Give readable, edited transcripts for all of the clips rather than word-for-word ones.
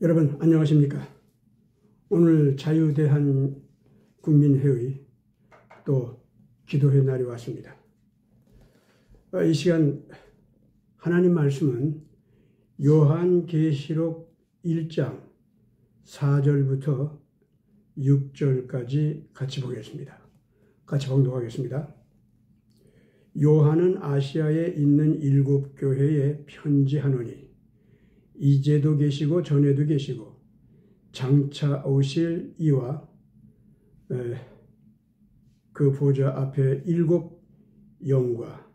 여러분 안녕하십니까? 오늘 자유대한국민회의 또 기도회 날이 왔습니다. 이 시간 하나님 말씀은 요한계시록 1장 4절부터 6절까지 같이 보겠습니다. 같이 봉독하겠습니다. 요한은 아시아에 있는 7 교회에 편지하노니 이제도 계시고 전에도 계시고 장차 오실 이와 그 보좌 앞에 7 영과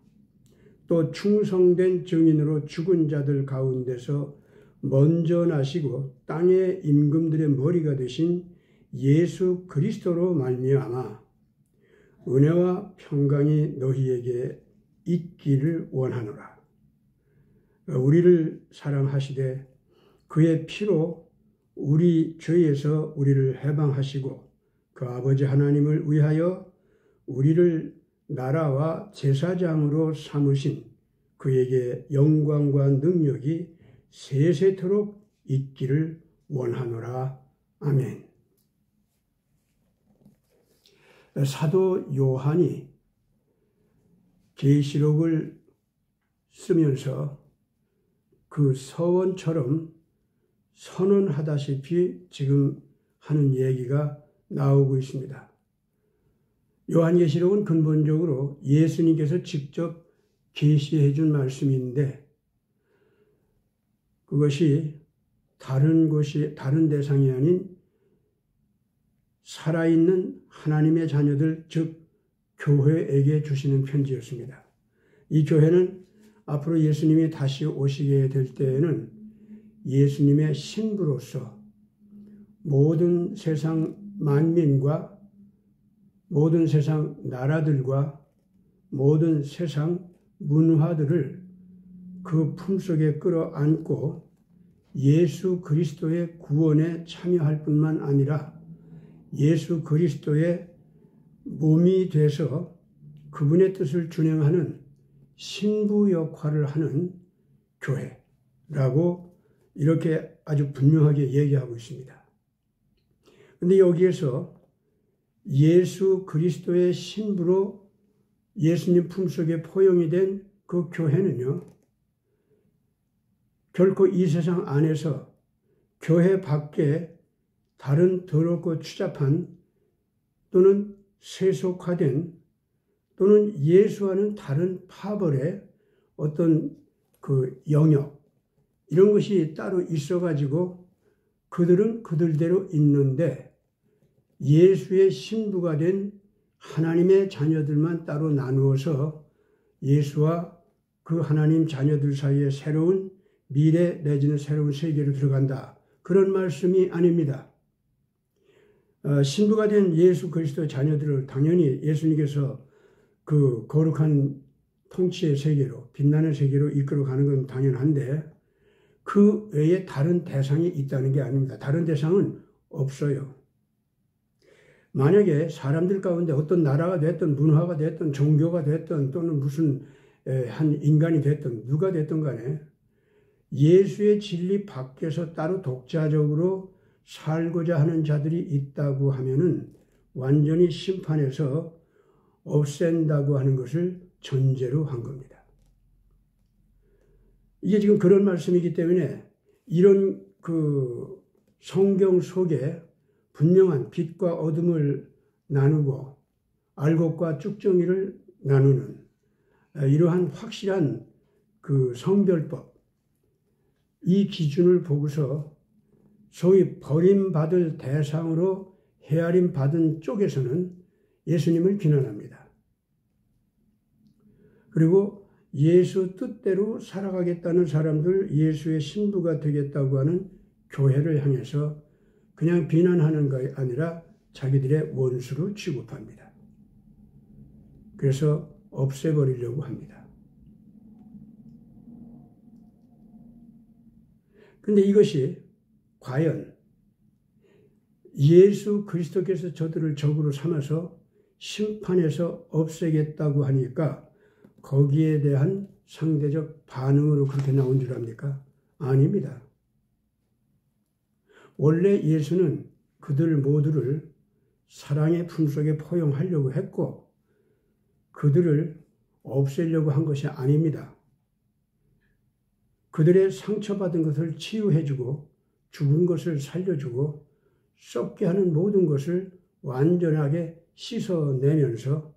또 충성된 증인으로 죽은 자들 가운데서 먼저 나시고 땅의 임금들의 머리가 되신 예수 그리스도로 말미암아 은혜와 평강이 너희에게 있기를 원하노라. 우리를 사랑하시되 그의 피로 우리 죄에서 우리를 해방하시고 그 아버지 하나님을 위하여 우리를 나라와 제사장으로 삼으신 그에게 영광과 능력이 세세토록 있기를 원하노라. 아멘. 사도 요한이 계시록을 쓰면서 그 서원처럼 선언하다시피 지금 하는 얘기가 나오고 있습니다. 요한계시록은 근본적으로 예수님께서 직접 계시해 준 말씀인데 그것이 다른 대상이 아닌 살아있는 하나님의 자녀들, 즉 교회에게 주시는 편지였습니다. 이 교회는 앞으로 예수님이 다시 오시게 될 때에는 예수님의 신부로서 모든 세상 만민과 모든 세상 나라들과 모든 세상 문화들을 그 품속에 끌어안고 예수 그리스도의 구원에 참여할 뿐만 아니라 예수 그리스도의 몸이 돼서 그분의 뜻을 준행하는 신부 역할을 하는 교회라고 이렇게 아주 분명하게 얘기하고 있습니다. 그런데 여기에서 예수 그리스도의 신부로 예수님 품속에 포용이 된 그 교회는요, 결코 이 세상 안에서 교회 밖에 다른 더럽고 추잡한 또는 세속화된 또는 예수와는 다른 파벌의 어떤 그 영역 이런 것이 따로 있어가지고 그들은 그들대로 있는데 예수의 신부가 된 하나님의 자녀들만 따로 나누어서 예수와 그 하나님 자녀들 사이에 새로운 미래 내지는 새로운 세계로 들어간다. 그런 말씀이 아닙니다. 신부가 된 예수 그리스도의 자녀들을 당연히 예수님께서 그 거룩한 통치의 세계로 빛나는 세계로 이끌어가는 건 당연한데 그 외에 다른 대상이 있다는 게 아닙니다. 다른 대상은 없어요. 만약에 사람들 가운데 어떤 나라가 됐든 문화가 됐든 종교가 됐든 또는 무슨 한 인간이 됐든 누가 됐든 간에 예수의 진리 밖에서 따로 독자적으로 살고자 하는 자들이 있다고 하면은 완전히 심판해서 없앤다고 하는 것을 전제로 한 겁니다. 이게 지금 그런 말씀이기 때문에 이런 그 성경 속에 분명한 빛과 어둠을 나누고 알곡과 쭉정이를 나누는 이러한 확실한 그 성별법, 이 기준을 보고서 소위 버림받을 대상으로 헤아림받은 쪽에서는 예수님을 비난합니다. 그리고 예수 뜻대로 살아가겠다는 사람들, 예수의 신부가 되겠다고 하는 교회를 향해서 그냥 비난하는 것이 아니라 자기들의 원수로 취급합니다. 그래서 없애버리려고 합니다. 그런데 이것이 과연 예수 그리스도께서 저들을 적으로 삼아서 심판해서 없애겠다고 하니까 거기에 대한 상대적 반응으로 그렇게 나온 줄 압니까? 아닙니다. 원래 예수는 그들 모두를 사랑의 품속에 포용하려고 했고 그들을 없애려고 한 것이 아닙니다. 그들의 상처받은 것을 치유해주고 죽은 것을 살려주고 썩게 하는 모든 것을 완전하게 씻어내면서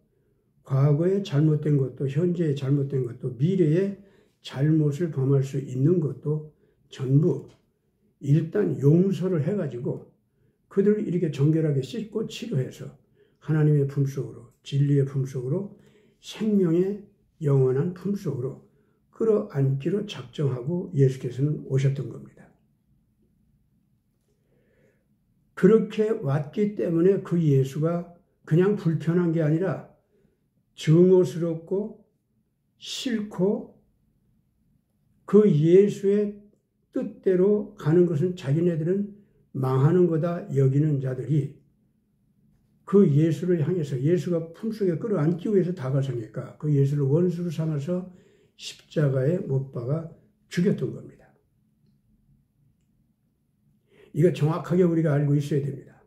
과거에 잘못된 것도 현재에 잘못된 것도 미래에 잘못을 범할 수 있는 것도 전부 일단 용서를 해가지고 그들을 이렇게 정결하게 씻고 치료해서 하나님의 품속으로 진리의 품속으로 생명의 영원한 품속으로 끌어안기로 작정하고 예수께서는 오셨던 겁니다. 그렇게 왔기 때문에 그 예수가 그냥 불편한 게 아니라 증오스럽고 싫고 그 예수의 뜻대로 가는 것은 자기네들은 망하는 거다 여기는 자들이 그 예수를 향해서 예수가 품속에 끌어안기 위해서 다가서니까 그 예수를 원수로 삼아서 십자가에 못 박아 죽였던 겁니다. 이거 정확하게 우리가 알고 있어야 됩니다.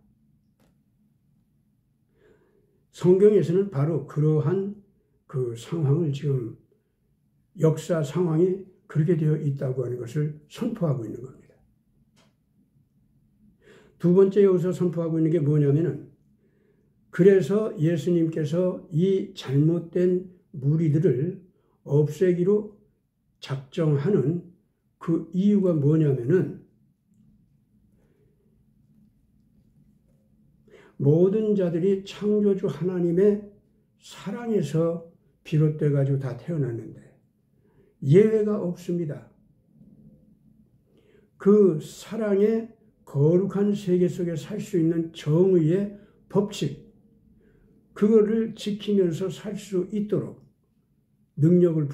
성경에서는 바로 그러한 그 상황을 지금 역사 상황이 그렇게 되어 있다고 하는 것을 선포하고 있는 겁니다. 두 번째 여기서 선포하고 있는 게 뭐냐면은 그래서 예수님께서 이 잘못된 무리들을 없애기로 작정하는 그 이유가 뭐냐면은 모든 자들이 창조주 하나님의 사랑에서 비롯돼 가지고 다 태어났는데 예외가 없습니다. 그 사랑의 거룩한 세계 속에 살 수 있는 정의의 법칙 그거를 지키면서 살 수 있도록 능력을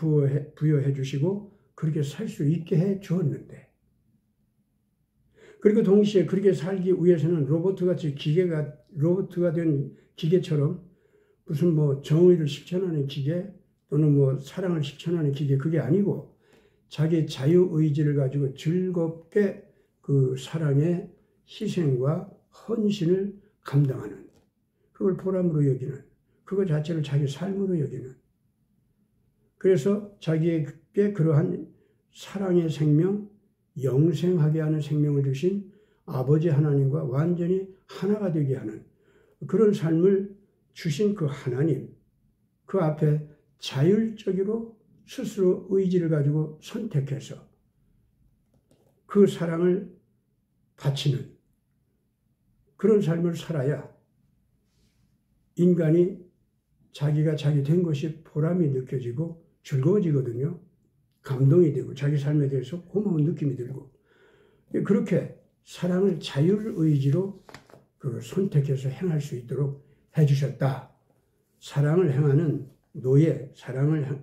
부여해 주시고 그렇게 살 수 있게 해 주었는데 그리고 동시에 그렇게 살기 위해서는 로봇가 된 기계처럼 무슨 뭐 정의를 실천하는 기계 또는 뭐 사랑을 실천하는 기계 그게 아니고 자기 자유의지를 가지고 즐겁게 그 사랑의 희생과 헌신을 감당하는 그걸 보람으로 여기는 그거 자체를 자기 삶으로 여기는 그래서 자기에게 그러한 사랑의 생명 영생하게 하는 생명을 주신 아버지 하나님과 완전히 하나가 되게 하는 그런 삶을 주신 그 하나님 그 앞에 자율적으로 스스로 의지를 가지고 선택해서 그 사랑을 바치는 그런 삶을 살아야 인간이 자기가 자기 된 것이 보람이 느껴지고 즐거워지거든요. 감동이 되고 자기 삶에 대해서 고마운 느낌이 들고 그렇게 사랑을 자율의지로 선택해서 행할 수 있도록 해주셨다. 사랑을 행하는 노예,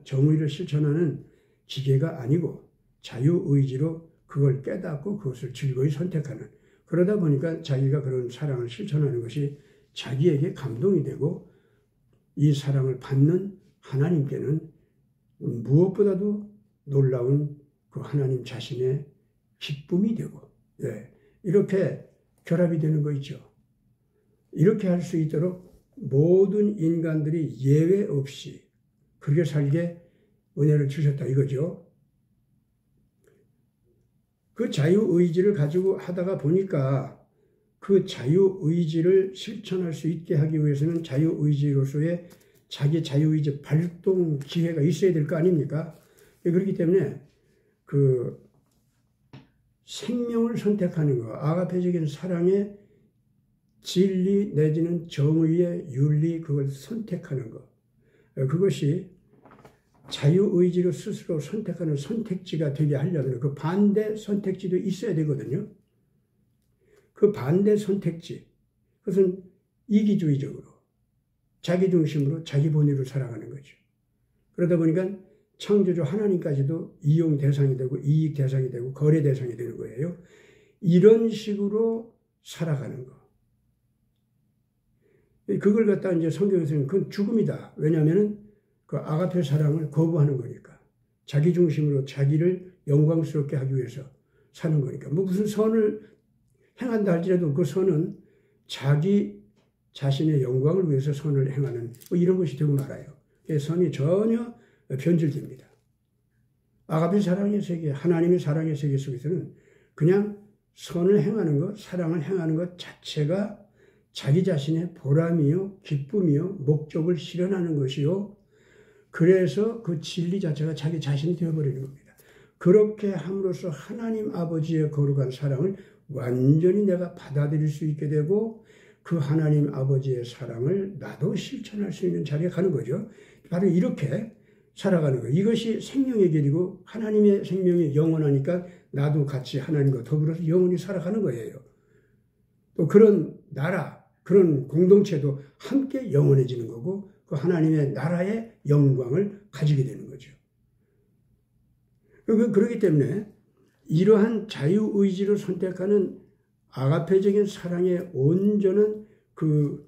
정의를 실천하는 기계가 아니고 자유의지로 그걸 깨닫고 그것을 즐거이 선택하는 그러다 보니까 자기가 그런 사랑을 실천하는 것이 자기에게 감동이 되고 이 사랑을 받는 하나님께는 무엇보다도 놀라운 그 하나님 자신의 기쁨이 되고 이렇게 결합이 되는 거 있죠. 이렇게 할 수 있도록 모든 인간들이 예외 없이 그렇게 살게 은혜를 주셨다 이거죠. 그 자유의지를 가지고 하다가 보니까 그 자유의지를 실천할 수 있게 하기 위해서는 자유의지로서의 자기 자유의지 발동 기회가 있어야 될 거 아닙니까? 그렇기 때문에 그 생명을 선택하는 것, 아가페적인 사랑의 진리 내지는 정의의 윤리 그걸 선택하는 것. 그것이 자유의지로 스스로 선택하는 선택지가 되게 하려면 그 반대 선택지도 있어야 되거든요. 그 반대 선택지, 그것은 이기주의적으로, 자기중심으로 자기 본위로 살아가는 거죠. 그러다 보니까 창조주 하나님까지도 이용 대상이 되고 이익 대상이 되고 거래 대상이 되는 거예요. 이런 식으로 살아가는 거. 그걸 갖다 이제 성경에서는 그건 죽음이다. 왜냐하면은 그 아가페 사랑을 거부하는 거니까. 자기 중심으로 자기를 영광스럽게 하기 위해서 사는 거니까. 뭐 무슨 선을 행한다 할지라도 그 선은 자기 자신의 영광을 위해서 선을 행하는 뭐 이런 것이 되고 말아요. 선이 전혀 변질됩니다. 아가페 사랑의 세계, 하나님의 사랑의 세계 속에서는 그냥 선을 행하는 것, 사랑을 행하는 것 자체가 자기 자신의 보람이요, 기쁨이요, 목적을 실현하는 것이요. 그래서 그 진리 자체가 자기 자신이 되어버리는 겁니다. 그렇게 함으로써 하나님 아버지의 거룩한 사랑을 완전히 내가 받아들일 수 있게 되고 그 하나님 아버지의 사랑을 나도 실천할 수 있는 자리에 가는 거죠. 바로 이렇게 살아가는 거예요. 이것이 생명의 길이고 하나님의 생명이 영원하니까 나도 같이 하나님과 더불어서 영원히 살아가는 거예요. 또 그런 나라, 그런 공동체도 함께 영원해지는 거고 그 하나님의 나라의 영광을 가지게 되는 거죠. 그렇기 때문에 이러한 자유의지로 선택하는 아가페적인 사랑의 온전한 그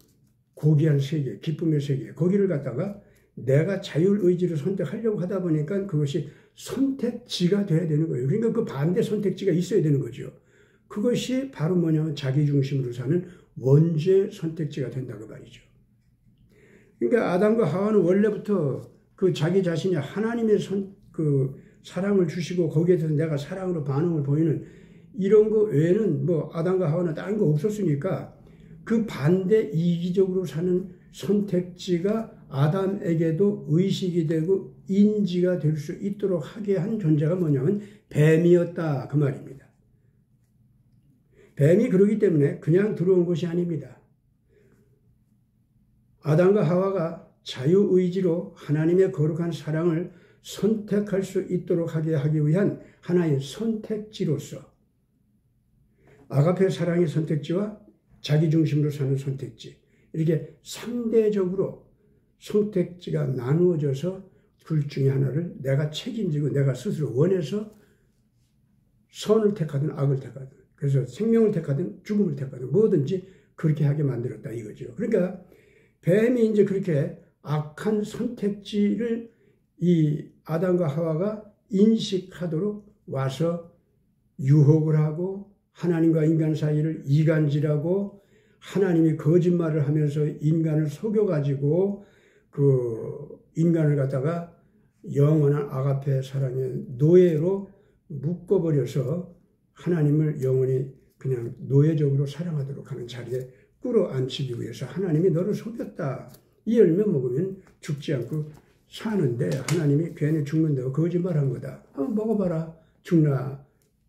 고귀한 세계, 기쁨의 세계, 거기를 갖다가 내가 자유의지로 선택하려고 하다 보니까 그것이 선택지가 돼야 되는 거예요. 그러니까 그 반대 선택지가 있어야 되는 거죠. 그것이 바로 뭐냐면 자기중심으로 사는 원죄 선택지가 된다고 말이죠. 그러니까 아담과 하와는 원래부터 그 자기 자신이 하나님의 그 사랑을 주시고 거기에 대해서 내가 사랑으로 반응을 보이는 이런 거 외에는 뭐 아담과 하와는 다른 거 없었으니까 그 반대 이기적으로 사는 선택지가 아담에게도 의식이 되고 인지가 될 수 있도록 하게 한 존재가 뭐냐면 뱀이었다 그 말입니다. 뱀이 그러기 때문에 그냥 들어온 것이 아닙니다. 아담과 하와가 자유의지로 하나님의 거룩한 사랑을 선택할 수 있도록 하게 하기 위한 하나의 선택지로서 아가페 사랑의 선택지와 자기중심으로 사는 선택지 이렇게 상대적으로 선택지가 나누어져서 둘 중에 하나를 내가 책임지고 내가 스스로 원해서 선을 택하든 악을 택하든 그래서 생명을 택하든 죽음을 택하든 뭐든지 그렇게 하게 만들었다 이거죠. 그러니까 뱀이 이제 그렇게 악한 선택지를 이 아담과 하와가 인식하도록 와서 유혹을 하고 하나님과 인간 사이를 이간질하고 하나님이 거짓말을 하면서 인간을 속여가지고 그 인간을 갖다가 영원한 아가페 사랑의 노예로 묶어버려서 하나님을 영원히 그냥 노예적으로 사랑하도록 하는 자리에 끌어안치기 위해서 하나님이 너를 속였다. 이 열매 먹으면 죽지 않고 사는데 하나님이 괜히 죽는다고 거짓말한 거다. 한번 먹어봐라. 죽나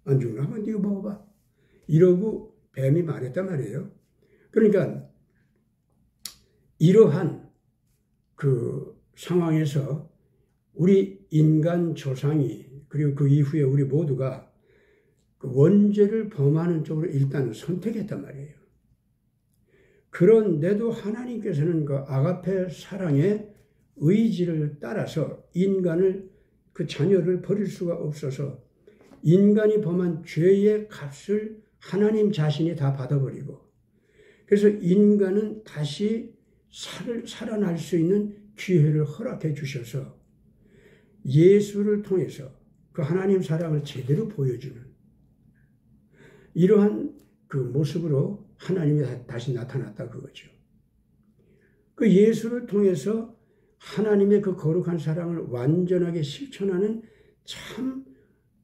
안 죽나 한번 네가 먹어봐. 이러고 뱀이 말했단 말이에요. 그러니까 이러한 그 상황에서 우리 인간 조상이 그리고 그 이후에 우리 모두가 그 원죄를 범하는 쪽으로 일단 선택했단 말이에요. 그런데도 하나님께서는 그 아가페 사랑의 의지를 따라서 인간을 그 자녀를 버릴 수가 없어서 인간이 범한 죄의 값을 하나님 자신이 다 받아버리고 그래서 인간은 다시 살아날 수 있는 기회를 허락해 주셔서 예수를 통해서 그 하나님 사랑을 제대로 보여주는 이러한 그 모습으로 하나님이 다시 나타났다 그거죠. 그 예수를 통해서 하나님의 그 거룩한 사랑을 완전하게 실천하는 참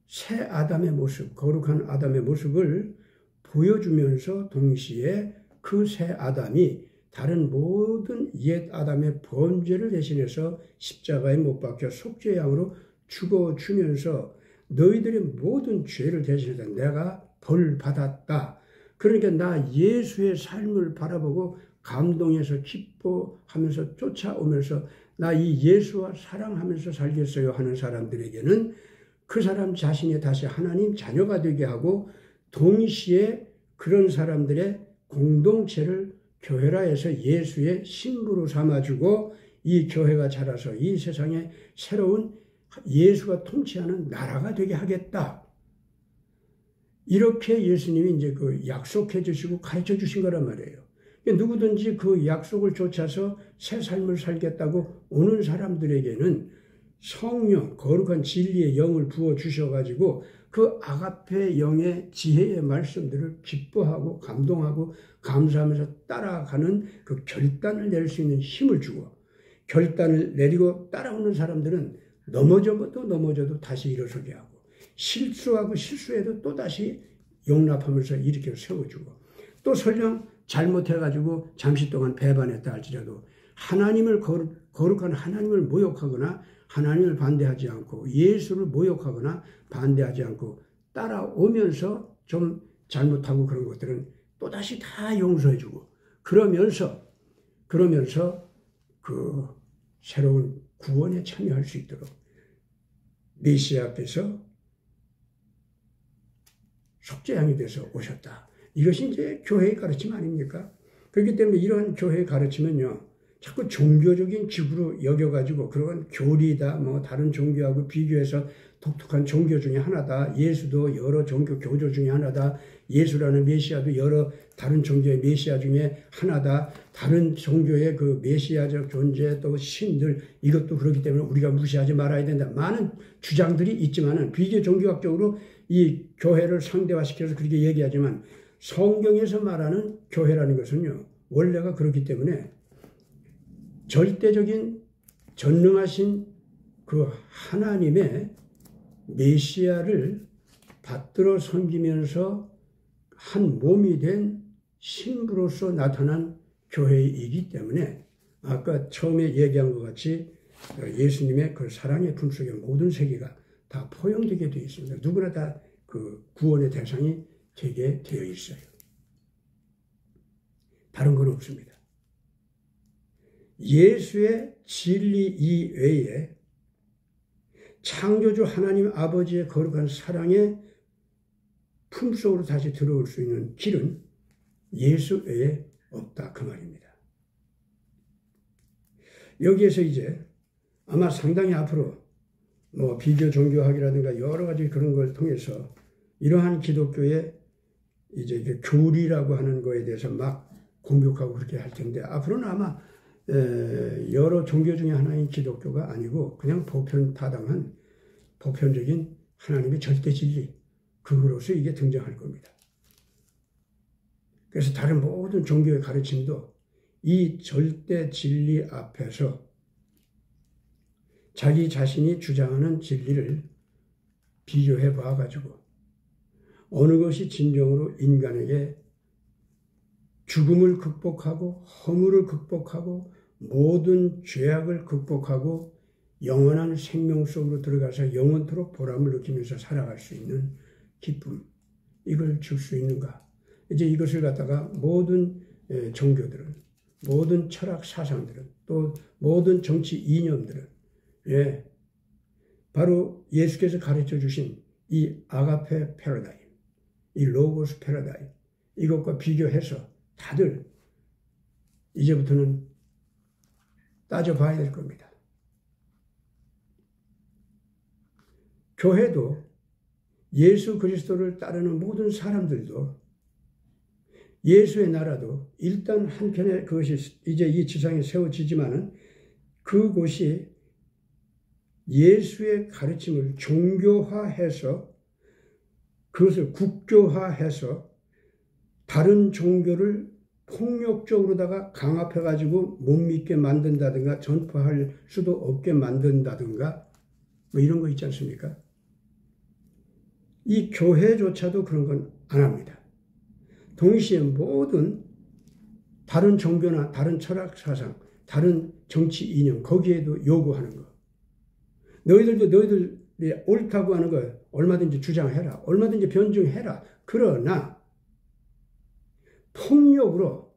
새 아담의 모습, 거룩한 아담의 모습을 보여주면서 동시에 그 새 아담이 다른 모든 옛 아담의 범죄를 대신해서 십자가에 못 박혀 속죄양으로 죽어주면서 너희들의 모든 죄를 대신해서 내가 벌 받았다. 그러니까 나 예수의 삶을 바라보고 감동해서 기뻐하면서 쫓아오면서 나 이 예수와 사랑하면서 살겠어요 하는 사람들에게는 그 사람 자신이 다시 하나님 자녀가 되게 하고 동시에 그런 사람들의 공동체를 교회라해서 예수의 신부로 삼아주고 이 교회가 자라서 이 세상에 새로운 예수가 통치하는 나라가 되게 하겠다. 이렇게 예수님이 이제 그 약속해 주시고 가르쳐 주신 거란 말이에요. 누구든지 그 약속을 쫓아서 새 삶을 살겠다고 오는 사람들에게는 성령, 거룩한 진리의 영을 부어 주셔가지고 그 아가페 영의 지혜의 말씀들을 기뻐하고 감동하고 감사하면서 따라가는 그 결단을 낼 수 있는 힘을 주고, 결단을 내리고 따라오는 사람들은 넘어져도 다시 일어서게 하고, 실수하고 실수해도 또다시 용납하면서 일으켜 세워주고, 또 설령 잘못해가지고 잠시 동안 배반했다 할지라도 하나님을 거룩한 하나님을 모욕하거나 하나님을 반대하지 않고 예수를 모욕하거나 반대하지 않고 따라오면서 좀 잘못하고 그런 것들은 또다시 다 용서해주고, 그러면서 그 새로운 구원에 참여할 수 있도록 메시아 앞에서 속죄양이 돼서 오셨다. 이것이 이제 교회의 가르침 아닙니까? 그렇기 때문에 이러한 교회의 가르침은요, 자꾸 종교적인 기구로 여겨가지고 그런 교리다, 뭐 다른 종교하고 비교해서 독특한 종교 중에 하나다, 예수도 여러 종교 교조 중에 하나다, 예수라는 메시아도 여러 다른 종교의 메시아 중에 하나다, 다른 종교의 그 메시아적 존재, 또 신들, 이것도 그렇기 때문에 우리가 무시하지 말아야 된다. 많은 주장들이 있지만은 비교 종교학적으로 이 교회를 상대화시켜서 그렇게 얘기하지만, 성경에서 말하는 교회라는 것은요, 원래가 그렇기 때문에 절대적인 전능하신 그 하나님의 메시아를 받들어 섬기면서 한 몸이 된 신부로서 나타난 교회이기 때문에, 아까 처음에 얘기한 것 같이 예수님의 그 사랑의 품속에 모든 세계가 다 포용되게 되어 있습니다. 누구나 다 그 구원의 대상이 되게 되어 있어요. 다른 건 없습니다. 예수의 진리 이외에 창조주 하나님 아버지의 거룩한 사랑의 품속으로 다시 들어올 수 있는 길은 예수 외에 없다, 그 말입니다. 여기에서 이제 아마 상당히 앞으로 뭐 비교 종교학이라든가 여러 가지 그런 걸 통해서 이러한 기독교의 이제 교리라고 하는 거에 대해서 막 공격하고 그렇게 할 텐데, 앞으로는 아마 여러 종교 중에 하나인 기독교가 아니고 그냥 보편타당한 보편적인 하나님의 절대 진리, 그거로서 이게 등장할 겁니다. 그래서 다른 모든 종교의 가르침도 이 절대 진리 앞에서 자기 자신이 주장하는 진리를 비교해 봐가지고 어느 것이 진정으로 인간에게 죽음을 극복하고 허물을 극복하고 모든 죄악을 극복하고 영원한 생명 속으로 들어가서 영원토록 보람을 느끼면서 살아갈 수 있는 기쁨, 이걸 줄 수 있는가? 이제 이것을 갖다가 모든 종교들은, 모든 철학 사상들은, 또 모든 정치 이념들은 바로 예수께서 가르쳐 주신 이 아가페 패러다임, 이 로고스 패러다임, 이것과 비교해서 다들 이제부터는 따져봐야 될 겁니다. 교회도 예수 그리스도를 따르는 모든 사람들도 예수의 나라도 일단 한편에 그것이 이제 이 지상에 세워지지만은 그곳이 예수의 가르침을 종교화해서 그것을 국교화해서 다른 종교를 폭력적으로다가 강압해가지고 못 믿게 만든다든가 전파할 수도 없게 만든다든가 뭐 이런 거 있지 않습니까? 이 교회조차도 그런 건 안 합니다. 동시에 모든 다른 종교나 다른 철학 사상, 다른 정치 이념, 거기에도 요구하는 거. 너희들도 너희들이 옳다고 하는 거 얼마든지 주장해라. 얼마든지 변증해라. 그러나 폭력으로,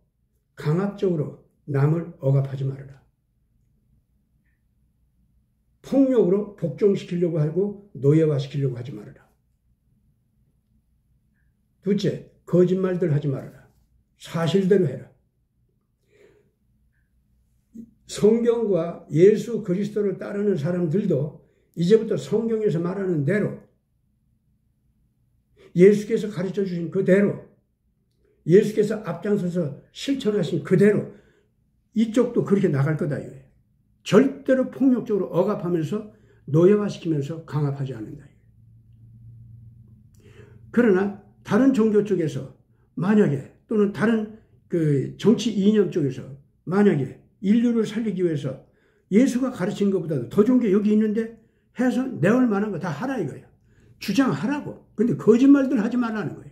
강압적으로 남을 억압하지 말아라. 폭력으로 복종시키려고 하고 노예화시키려고 하지 말아라. 둘째, 거짓말들 하지 말아라. 사실대로 해라. 성경과 예수 그리스도를 따르는 사람들도 이제부터 성경에서 말하는 대로, 예수께서 가르쳐 주신 그대로, 예수께서 앞장서서 실천하신 그대로 이쪽도 그렇게 나갈 거다 이거예요. 절대로 폭력적으로 억압하면서 노예화시키면서 강압하지 않는다. 그러나 다른 종교 쪽에서 만약에 또는 다른 그 정치 이념 쪽에서 만약에 인류를 살리기 위해서 예수가 가르친 것보다도 더 좋은 게 여기 있는데 해서 내올 만한 거 다 하라 이거예요. 주장하라고. 근데 거짓말들 하지 말라는 거예요.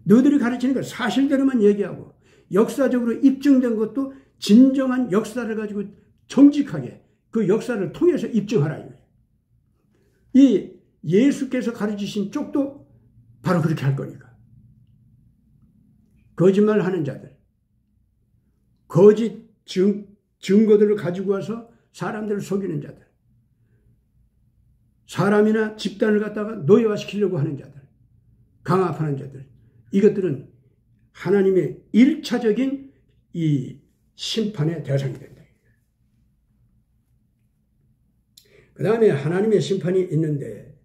너희들이 가르치는 거 사실대로만 얘기하고 역사적으로 입증된 것도 진정한 역사를 가지고 정직하게 그 역사를 통해서 입증하라 이거예요. 이 예수께서 가르치신 쪽도 바로 그렇게 할 거니까. 거짓말하는 자들, 거짓 증거들을 가지고 와서 사람들을 속이는 자들, 사람이나 집단을 갖다가 노예화시키려고 하는 자들, 강압하는 자들, 이것들은 하나님의 1차적인 이 심판의 대상이 된다. 그 다음에 하나님의 심판이 있는데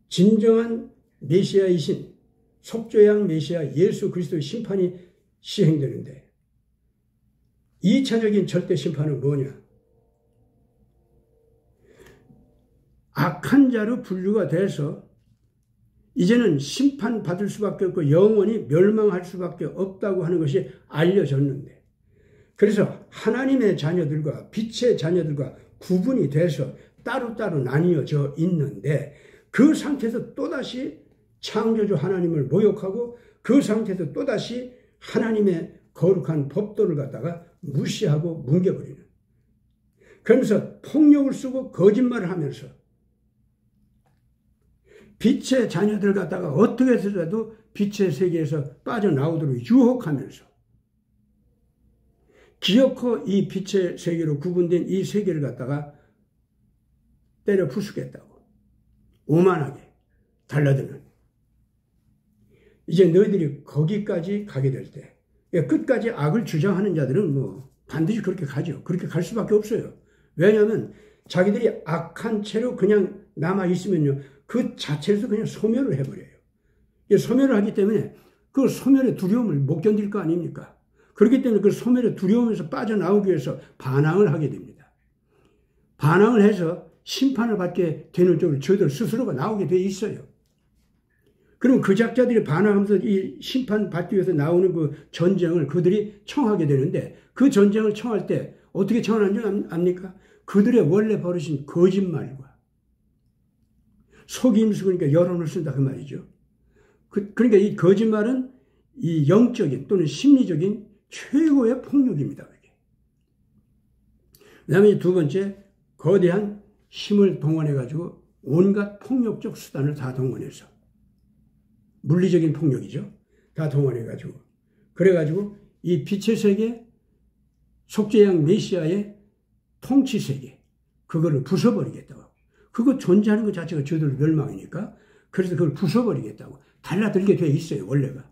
진정한 메시아이신 속죄양 메시아 예수 그리스도의 심판이 시행되는데 2차적인 절대 심판은 뭐냐? 악한 자로 분류가 돼서 이제는 심판받을 수밖에 없고 영원히 멸망할 수밖에 없다고 하는 것이 알려졌는데 그래서 하나님의 자녀들과 빛의 자녀들과 구분이 돼서 따로따로 나뉘어져 있는데 그 상태에서 또다시 창조주 하나님을 모욕하고 그 상태에서 또다시 하나님의 거룩한 법도를 갖다가 무시하고 뭉개버리는 그러면서 폭력을 쓰고 거짓말을 하면서 빛의 자녀들 갖다가 어떻게 해서라도 빛의 세계에서 빠져나오도록 유혹하면서 기어코 이 빛의 세계로 구분된 이 세계를 갖다가 때려 부수겠다고 오만하게 달라드는 이제 너희들이 거기까지 가게 될 때 끝까지 악을 주장하는 자들은 뭐 반드시 그렇게 가죠. 그렇게 갈 수밖에 없어요. 왜냐하면 자기들이 악한 채로 그냥 남아있으면요 그 자체에서 그냥 소멸을 해버려요. 소멸을 하기 때문에 그 소멸의 두려움을 못 견딜 거 아닙니까? 그렇기 때문에 그 소멸의 두려움에서 빠져나오기 위해서 반항을 하게 됩니다. 반항을 해서 심판을 받게 되는 쪽으로 저들 스스로가 나오게 돼 있어요. 그럼 그 작자들이 반항하면서 이 심판 받기 위해서 나오는 그 전쟁을 그들이 청하게 되는데 그 전쟁을 청할 때 어떻게 청하는지 압니까? 그들의 원래 버릇인 거짓말과 속임수 그러니까 여론을 쓴다 그 말이죠. 그러니까 이 거짓말은 이 영적인 또는 심리적인 최고의 폭력입니다. 그 다음에 두 번째 거대한 힘을 동원해가지고 온갖 폭력적 수단을 다 동원해서 물리적인 폭력이죠. 다 동원해가지고 그래가지고 이 빛의 세계 속죄양 메시아의 통치 세계 그거를 부숴버리겠다고. 그거 존재하는 것 자체가 저들 멸망이니까 그래서 그걸 부숴버리겠다고 달라들게 돼 있어요. 원래가.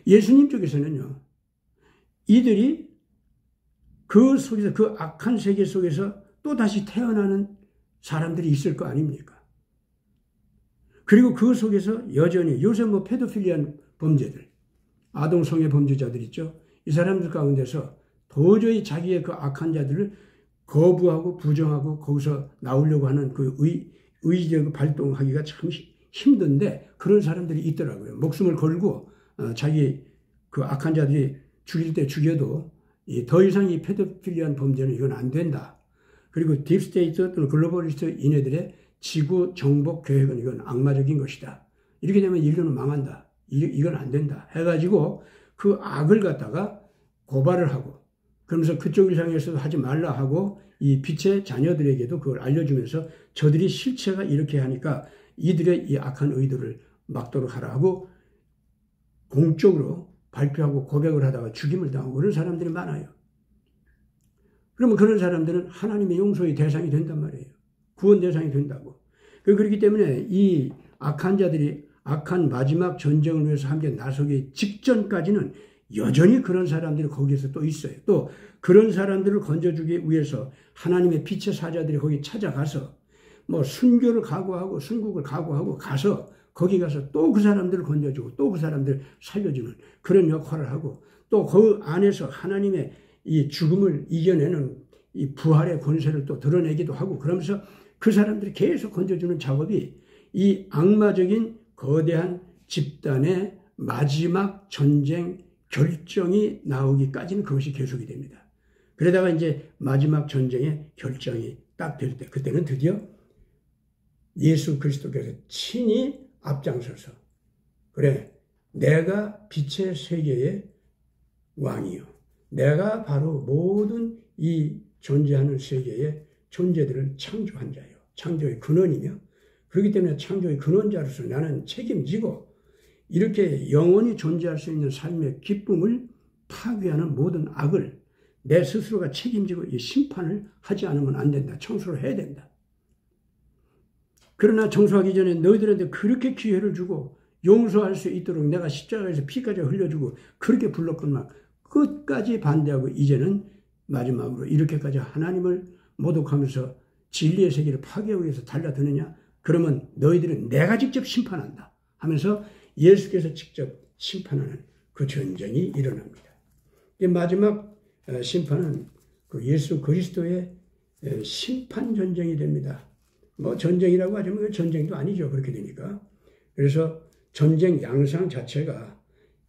예수님 쪽에서는요. 이들이 그 속에서 그 악한 세계 속에서 또다시 태어나는 사람들이 있을 거 아닙니까? 그리고 그 속에서 여전히 요새 뭐 페도필리안 범죄들 아동성애 범죄자들 있죠. 이 사람들 가운데서 도저히 자기의 그 악한 자들을 거부하고 부정하고 거기서 나오려고 하는 그 의지적 발동하기가 참 힘든데 그런 사람들이 있더라고요. 목숨을 걸고 자기 그 악한 자들이 죽일 때 죽여도 더 이상 이 페도필리안 범죄는 이건 안 된다. 그리고 딥스테이트 또는 글로벌리스트 이네들의 지구 정복 계획은 이건 악마적인 것이다. 이렇게 되면 인류는 망한다. 이건 안 된다. 해가지고 그 악을 갖다가 고발을 하고 그러면서 그쪽을 향해서도 하지 말라 하고 이 빛의 자녀들에게도 그걸 알려주면서 저들이 실체가 이렇게 하니까 이들의 이 악한 의도를 막도록 하라 하고 공적으로 발표하고 고백을 하다가 죽임을 당하고 그런 사람들이 많아요. 그러면 그런 사람들은 하나님의 용서의 대상이 된단 말이에요. 구원 대상이 된다고. 그렇기 때문에 이 악한 자들이 악한 마지막 전쟁을 위해서 함께 나서기 직전까지는 여전히 그런 사람들이 거기에서 또 있어요. 또 그런 사람들을 건져주기 위해서 하나님의 빛의 사자들이 거기 찾아가서 뭐 순교를 각오하고 순국을 각오하고 가서 거기 가서 또 그 사람들을 건져주고 또 그 사람들을 살려주는 그런 역할을 하고 또 그 안에서 하나님의 이 죽음을 이겨내는 이 부활의 권세를 또 드러내기도 하고 그러면서 그 사람들이 계속 건져주는 작업이 이 악마적인 거대한 집단의 마지막 전쟁 결정이 나오기까지는 그것이 계속이 됩니다. 그러다가 이제 마지막 전쟁의 결정이 딱 될 때, 그때는 드디어 예수 그리스도께서 친히 앞장서서, 그래, 내가 빛의 세계의 왕이요, 내가 바로 모든 이 존재하는 세계의 존재들을 창조한 자요, 창조의 근원이며, 그렇기 때문에 창조의 근원자로서 나는 책임지고 이렇게 영원히 존재할 수 있는 삶의 기쁨을 파괴하는 모든 악을 내 스스로가 책임지고 이 심판을 하지 않으면 안 된다. 청소를 해야 된다. 그러나 청소하기 전에 너희들한테 그렇게 기회를 주고 용서할 수 있도록 내가 십자가에서 피까지 흘려주고 그렇게 불렀건만 끝까지 반대하고 이제는 마지막으로 이렇게까지 하나님을 모독하면서 진리의 세계를 파괴하기 위해서 달려드느냐? 그러면 너희들은 내가 직접 심판한다 하면서 예수께서 직접 심판하는 그 전쟁이 일어납니다. 마지막 심판은 그 예수 그리스도의 심판 전쟁이 됩니다. 뭐 전쟁이라고 하지만 전쟁도 아니죠. 그렇게 되니까. 그래서 전쟁 양상 자체가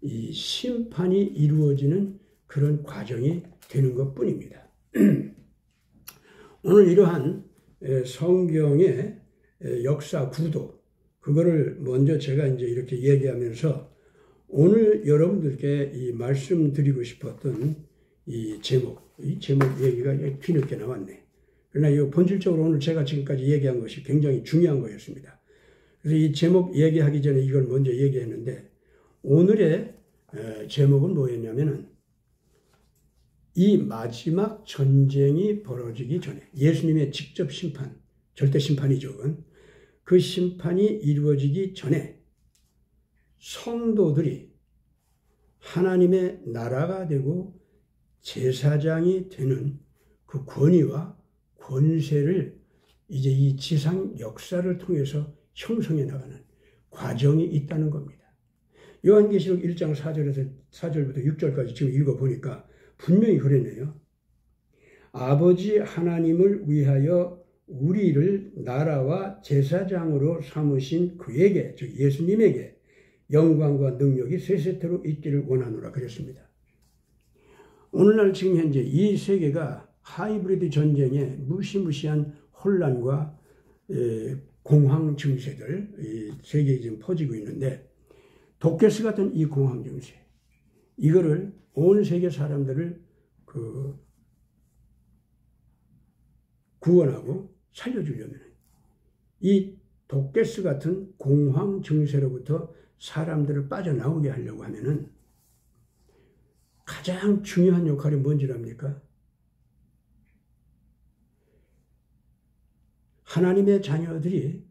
이 심판이 이루어지는 그런 과정이 되는 것 뿐입니다. 오늘 이러한 성경의 역사 구도, 그거를 먼저 제가 이제 이렇게 얘기하면서 오늘 여러분들께 이 말씀드리고 싶었던 이 제목 얘기가 뒤늦게 나왔네. 그러나 이 본질적으로 오늘 제가 지금까지 얘기한 것이 굉장히 중요한 거였습니다. 그래서 이 제목 얘기하기 전에 이걸 먼저 얘기했는데, 오늘의 제목은 뭐였냐면은 이 마지막 전쟁이 벌어지기 전에 예수님의 직접 심판, 절대 심판이죠. 그 심판이 이루어지기 전에 성도들이 하나님의 나라가 되고 제사장이 되는 그 권위와 권세를 이제 이 지상 역사를 통해서 형성해 나가는 과정이 있다는 겁니다. 요한계시록 1장 4절부터 6절까지 지금 읽어보니까 분명히 그랬네요. 아버지 하나님을 위하여 우리를 나라와 제사장으로 삼으신 그에게, 즉 예수님에게 영광과 능력이 세세토록 있기를 원하노라 그랬습니다. 오늘날 지금 현재 이 세계가 하이브리드 전쟁의 무시무시한 혼란과 공황 증세들, 이 세계에 지금 퍼지고 있는데, 도케스 같은 이 공황 증세, 이거를 온 세계 사람들을 구원하고 살려주려면 이 도케스 같은 공황 증세로부터 사람들을 빠져나오게 하려고 하면은 가장 중요한 역할이 뭔지 압니까? 하나님의 자녀들이,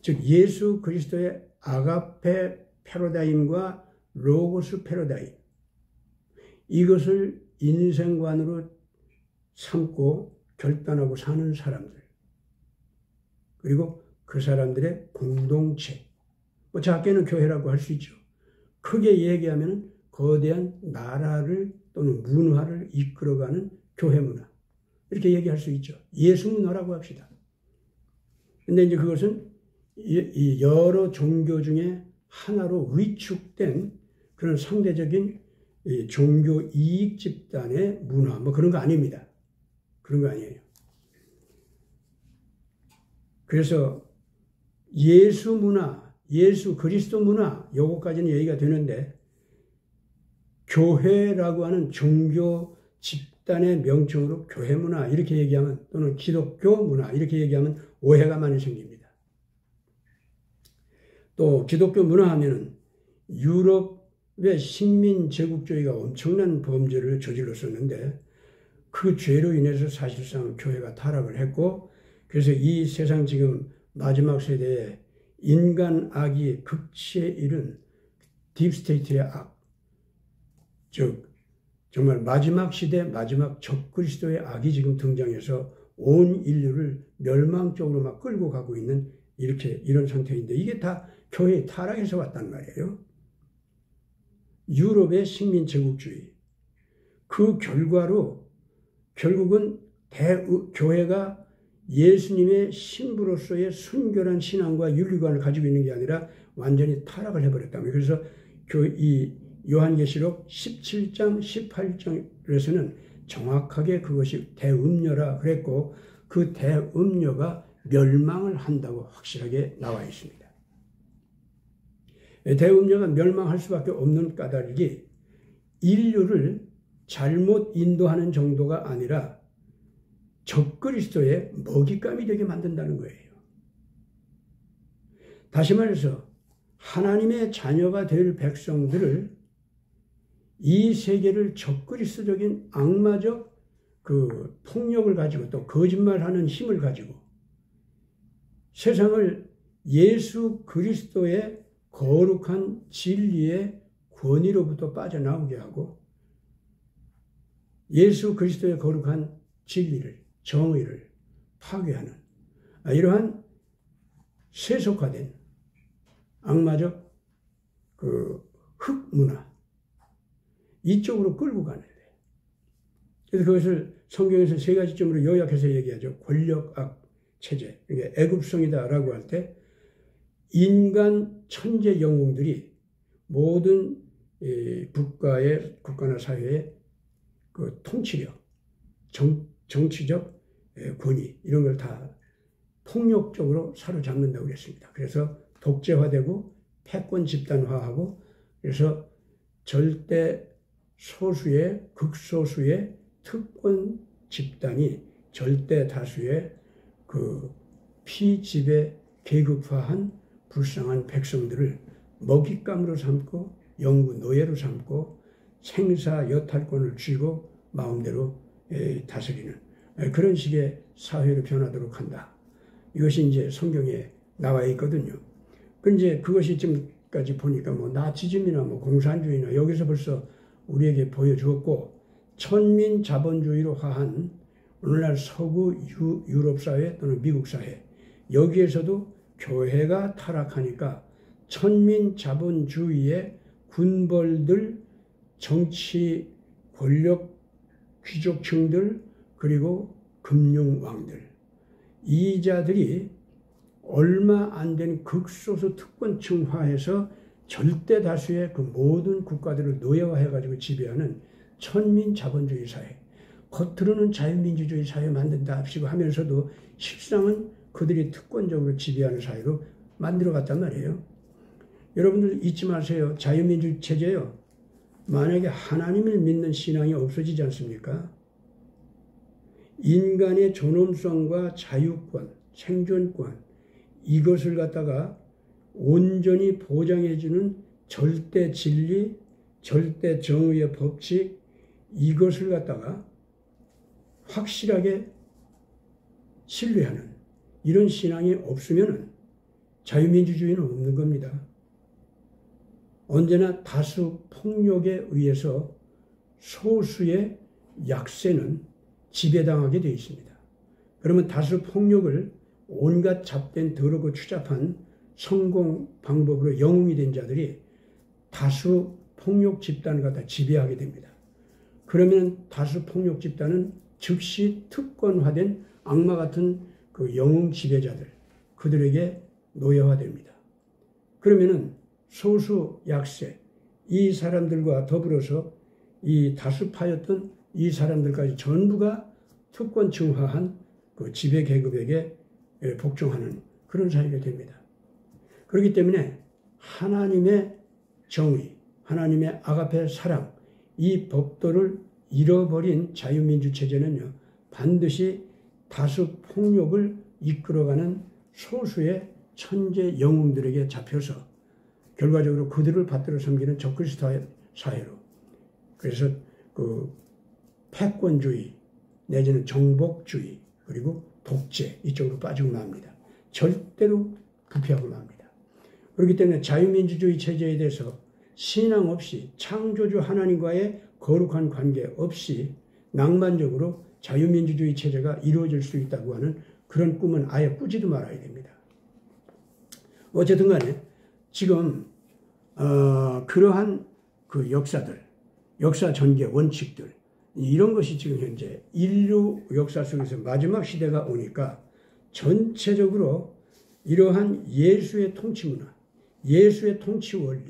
즉 예수 그리스도의 아가페 패러다임과 로고스 패러다임, 이것을 인생관으로 삼고 결단하고 사는 사람들, 그리고 그 사람들의 공동체, 뭐 작게는 교회라고 할 수 있죠. 크게 얘기하면 거대한 나라를 또는 문화를 이끌어가는 교회 문화, 이렇게 얘기할 수 있죠. 예수 문화라고 합시다. 근데 이제 그것은 이 여러 종교 중에 하나로 위축된 그런 상대적인 종교 이익 집단의 문화, 뭐 그런 거 아닙니다. 그런 거 아니에요. 그래서 예수 문화, 예수 그리스도 문화, 요거까지는 얘기가 되는데, 교회라고 하는 종교 집단의 명칭으로 교회 문화 이렇게 얘기하면, 또는 기독교 문화 이렇게 얘기하면 오해가 많이 생깁니다. 또 기독교 문화 하면은 유럽의 식민 제국주의가 엄청난 범죄를 저질렀었는데, 그 죄로 인해서 사실상 교회가 타락을 했고, 그래서 이 세상 지금 마지막 세대에 인간 악이 극치에 이른 딥스테이트의 악, 즉 정말 마지막 시대 마지막 적그리스도의 악이 지금 등장해서 온 인류를 멸망 쪽으로 막 끌고 가고 있는 이런 상태인데, 이게 다 교회의 타락에서 왔단 말이에요. 유럽의 식민 제국주의, 그 결과로 결국은 교회가 예수님의 신부로서의 순결한 신앙과 윤리관을 가지고 있는 게 아니라 완전히 타락을 해버렸다면, 그래서 이 요한계시록 17장 18절에서는 정확하게 그것이 대음녀라 그랬고, 그 대음녀가 멸망을 한다고 확실하게 나와 있습니다. 대음녀가 멸망할 수밖에 없는 까닭이 인류를 잘못 인도하는 정도가 아니라 적그리스도의 먹잇감이 되게 만든다는 거예요. 다시 말해서 하나님의 자녀가 될 백성들을 이 세계를 적그리스도적인 악마적 그 폭력을 가지고 또 거짓말하는 힘을 가지고 세상을 예수 그리스도의 거룩한 진리의 권위로부터 빠져나오게 하고 예수 그리스도의 거룩한 진리를, 정의를 파괴하는 이러한 세속화된 악마적 그 흑문화 이쪽으로 끌고 가는 거예요. 그래서 그것을 성경에서 세 가지 점으로 요약해서 얘기하죠. 권력악 체제, 그러니까 애굽성이다라고 할 때 인간 천재 영웅들이 모든 국가나 사회의 그 통치력, 정치적 권위 이런 걸 다 폭력적으로 사로잡는다고 그랬습니다. 그래서 독재화되고 패권 집단화하고 그래서 절대 소수의 극소수의 특권 집단이 절대 다수의 그 피지배 계급화한 불쌍한 백성들을 먹잇감으로 삼고 영구 노예로 삼고 생사 여탈권을 쥐고 마음대로 다스리는 그런 식의 사회로 변하도록 한다. 이것이 이제 성경에 나와 있거든요. 근데 그것이 지금까지 보니까 뭐 나치즘이나 뭐 공산주의나 여기서 벌써 우리에게 보여주었고 천민 자본주의로 화한 오늘날 서구 유럽 사회 또는 미국 사회 여기에서도 교회가 타락하니까 천민 자본주의의 군벌들, 정치 권력 귀족층들 그리고 금융왕들 이자들이 얼마 안 된 극소수 특권층화해서 절대 다수의 그 모든 국가들을 노예화해가지고 지배하는 천민 자본주의 사회 겉으로는 자유민주주의 사회 만든다 합시고 하면서도 실상은 그들이 특권적으로 지배하는 사회로 만들어갔단 말이에요. 여러분들 잊지 마세요. 자유민주 체제요. 만약에 하나님을 믿는 신앙이 없어지지 않습니까? 인간의 존엄성과 자유권, 생존권 이것을 갖다가 온전히 보장해주는 절대 진리, 절대 정의의 법칙 이것을 갖다가 확실하게 신뢰하는 이런 신앙이 없으면 자유민주주의는 없는 겁니다. 언제나 다수 폭력에 의해서 소수의 약세는 지배당하게 되어 있습니다. 그러면 다수 폭력을 온갖 잡된 더럽고 추잡한 성공 방법으로 영웅이 된 자들이 다수 폭력 집단을 갖다 지배하게 됩니다. 그러면 다수 폭력 집단은 즉시 특권화된 악마 같은 그 영웅 지배자들, 그들에게 노예화됩니다. 그러면은 소수 약세, 이 사람들과 더불어서 이 다수파였던 이 사람들까지 전부가 특권층화한 그 지배 계급에게 복종하는 그런 사회가 됩니다. 그렇기 때문에 하나님의 정의, 하나님의 아가페 사랑, 이 법도를 잃어버린 자유민주 체제는요, 반드시 다수 폭력을 이끌어가는 소수의 천재 영웅들에게 잡혀서 결과적으로 그들을 받들어 섬기는 적그리스도 사회로 그래서 그 패권주의 내지는 정복주의 그리고 독재 이쪽으로 빠지고 맙니다. 절대로 부패하고 맙니다. 그렇기 때문에 자유민주주의 체제에 대해서 신앙 없이 창조주 하나님과의 거룩한 관계 없이 낭만적으로 자유민주주의 체제가 이루어질 수 있다고 하는 그런 꿈은 아예 꾸지도 말아야 됩니다. 어쨌든 간에 지금 그러한 그 역사들, 역사 전개 원칙들 이런 것이 지금 현재 인류 역사 속에서 마지막 시대가 오니까 전체적으로 이러한 예수의 통치 문화, 예수의 통치 원리,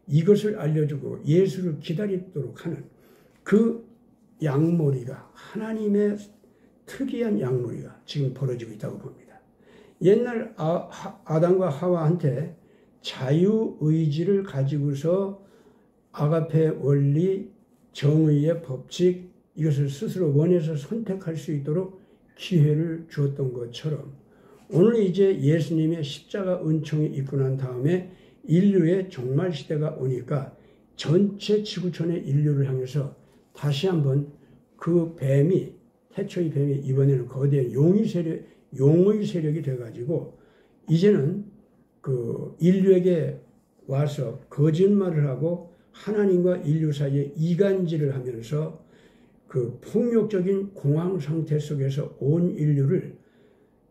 이것을 알려주고 예수를 기다리도록 하는 그 양모리가, 하나님의 특이한 양모리가 지금 벌어지고 있다고 봅니다. 옛날 아담과 하와한테 자유의지를 가지고서 아가페 원리, 정의의 법칙, 이것을 스스로 원해서 선택할 수 있도록 기회를 주었던 것처럼 오늘 이제 예수님의 십자가 은총이 있고 난 다음에 인류의 종말 시대가 오니까 전체 지구촌의 인류를 향해서 다시 한번 그 뱀이, 태초의 뱀이 이번에는 거대한 용의 세력이 돼가지고 이제는 그 인류에게 와서 거짓말을 하고 하나님과 인류 사이에 이간질을 하면서 그 폭력적인 공황 상태 속에서 온 인류를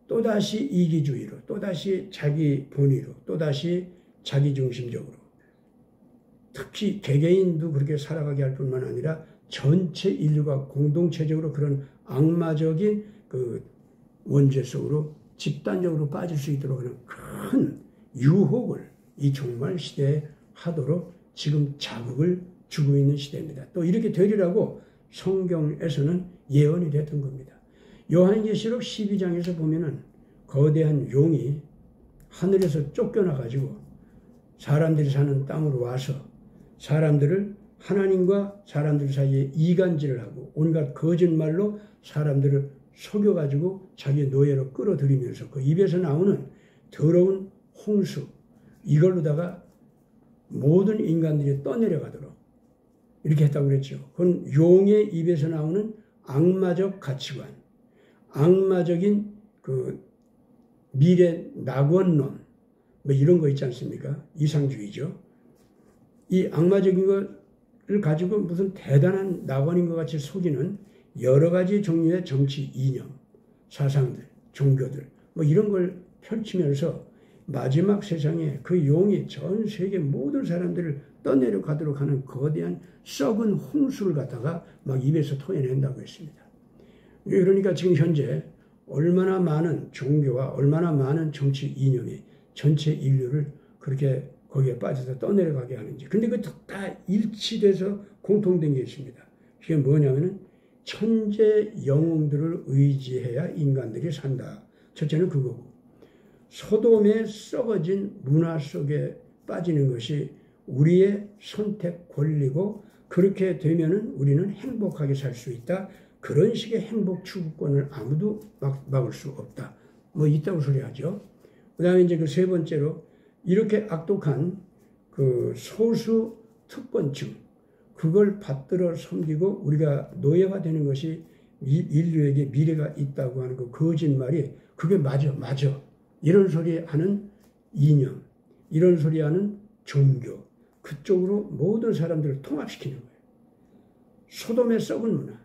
또다시 이기주의로, 또다시 자기 본위로, 또다시 자기중심적으로, 특히 개개인도 그렇게 살아가게 할 뿐만 아니라 전체 인류가 공동체적으로 그런 악마적인 그 원죄 속으로 집단적으로 빠질 수 있도록 하는 큰 유혹을 이 종말 시대에 하도록 지금 자극을 주고 있는 시대입니다. 또 이렇게 되리라고 성경에서는 예언이 됐던 겁니다. 요한계시록 12장에서 보면은 거대한 용이 하늘에서 쫓겨나가지고 사람들이 사는 땅으로 와서 사람들을 하나님과 사람들 사이에 이간질을 하고 온갖 거짓말로 사람들을 속여가지고 자기 노예로 끌어들이면서 그 입에서 나오는 더러운 홍수, 이걸로다가 모든 인간들이 떠내려가도록 이렇게 했다고 그랬죠. 그건 용의 입에서 나오는 악마적 가치관, 악마적인 그 미래 낙원론, 뭐 이런 거 있지 않습니까? 이상주의죠. 이 악마적인 것을 가지고 무슨 대단한 낙원인 것 같이 속이는 여러 가지 종류의 정치 이념, 사상들, 종교들, 뭐 이런 걸 펼치면서 마지막 세상에 그 용이 전 세계 모든 사람들을 떠내려 가도록 하는 거대한 썩은 홍수를 갖다가 막 입에서 토해낸다고 했습니다. 그러니까 지금 현재 얼마나 많은 종교와 얼마나 많은 정치 이념이 전체 인류를 그렇게 거기에 빠져서 떠내려가게 하는지. 근데 그 다 일치돼서 공통된 게 있습니다. 그게 뭐냐면은 천재 영웅들을 의지해야 인간들이 산다. 첫째는 그거고. 소돔의 썩어진 문화 속에 빠지는 것이 우리의 선택 권리고 그렇게 되면은 우리는 행복하게 살 수 있다. 그런 식의 행복 추구권을 아무도 막을 수 없다. 뭐 있다고 소리하죠. 그 다음에 이제 그 세 번째로 이렇게 악독한 그 소수 특권층, 그걸 받들어 섬기고 우리가 노예가 되는 것이 인류에게 미래가 있다고 하는 그 거짓말이 그게 맞아. 이런 소리 하는 이념, 이런 소리 하는 종교, 그쪽으로 모든 사람들을 통합시키는 거예요. 소돔의 썩은 문화,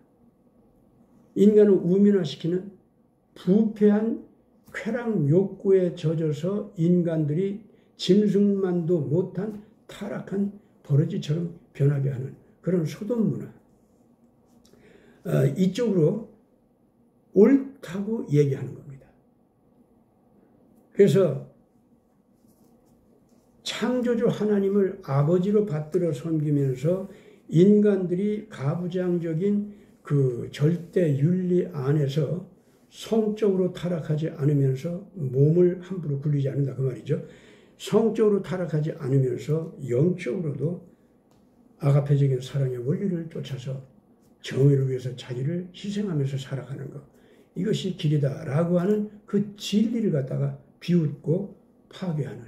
인간을 우민화시키는 부패한 쾌락 욕구에 젖어서 인간들이 짐승만도 못한 타락한 버러지처럼 변하게 하는 그런 소돔 문화. 이쪽으로 옳다고 얘기하는 겁니다. 그래서 창조주 하나님을 아버지로 받들어 섬기면서 인간들이 가부장적인 그 절대 윤리 안에서 성적으로 타락하지 않으면서 몸을 함부로 굴리지 않는다 그 말이죠. 성적으로 타락하지 않으면서 영적으로도 아가페적인 사랑의 원리를 쫓아서 정의를 위해서 자기를 희생하면서 살아가는 것, 이것이 길이다라고 하는 그 진리를 갖다가 비웃고 파괴하는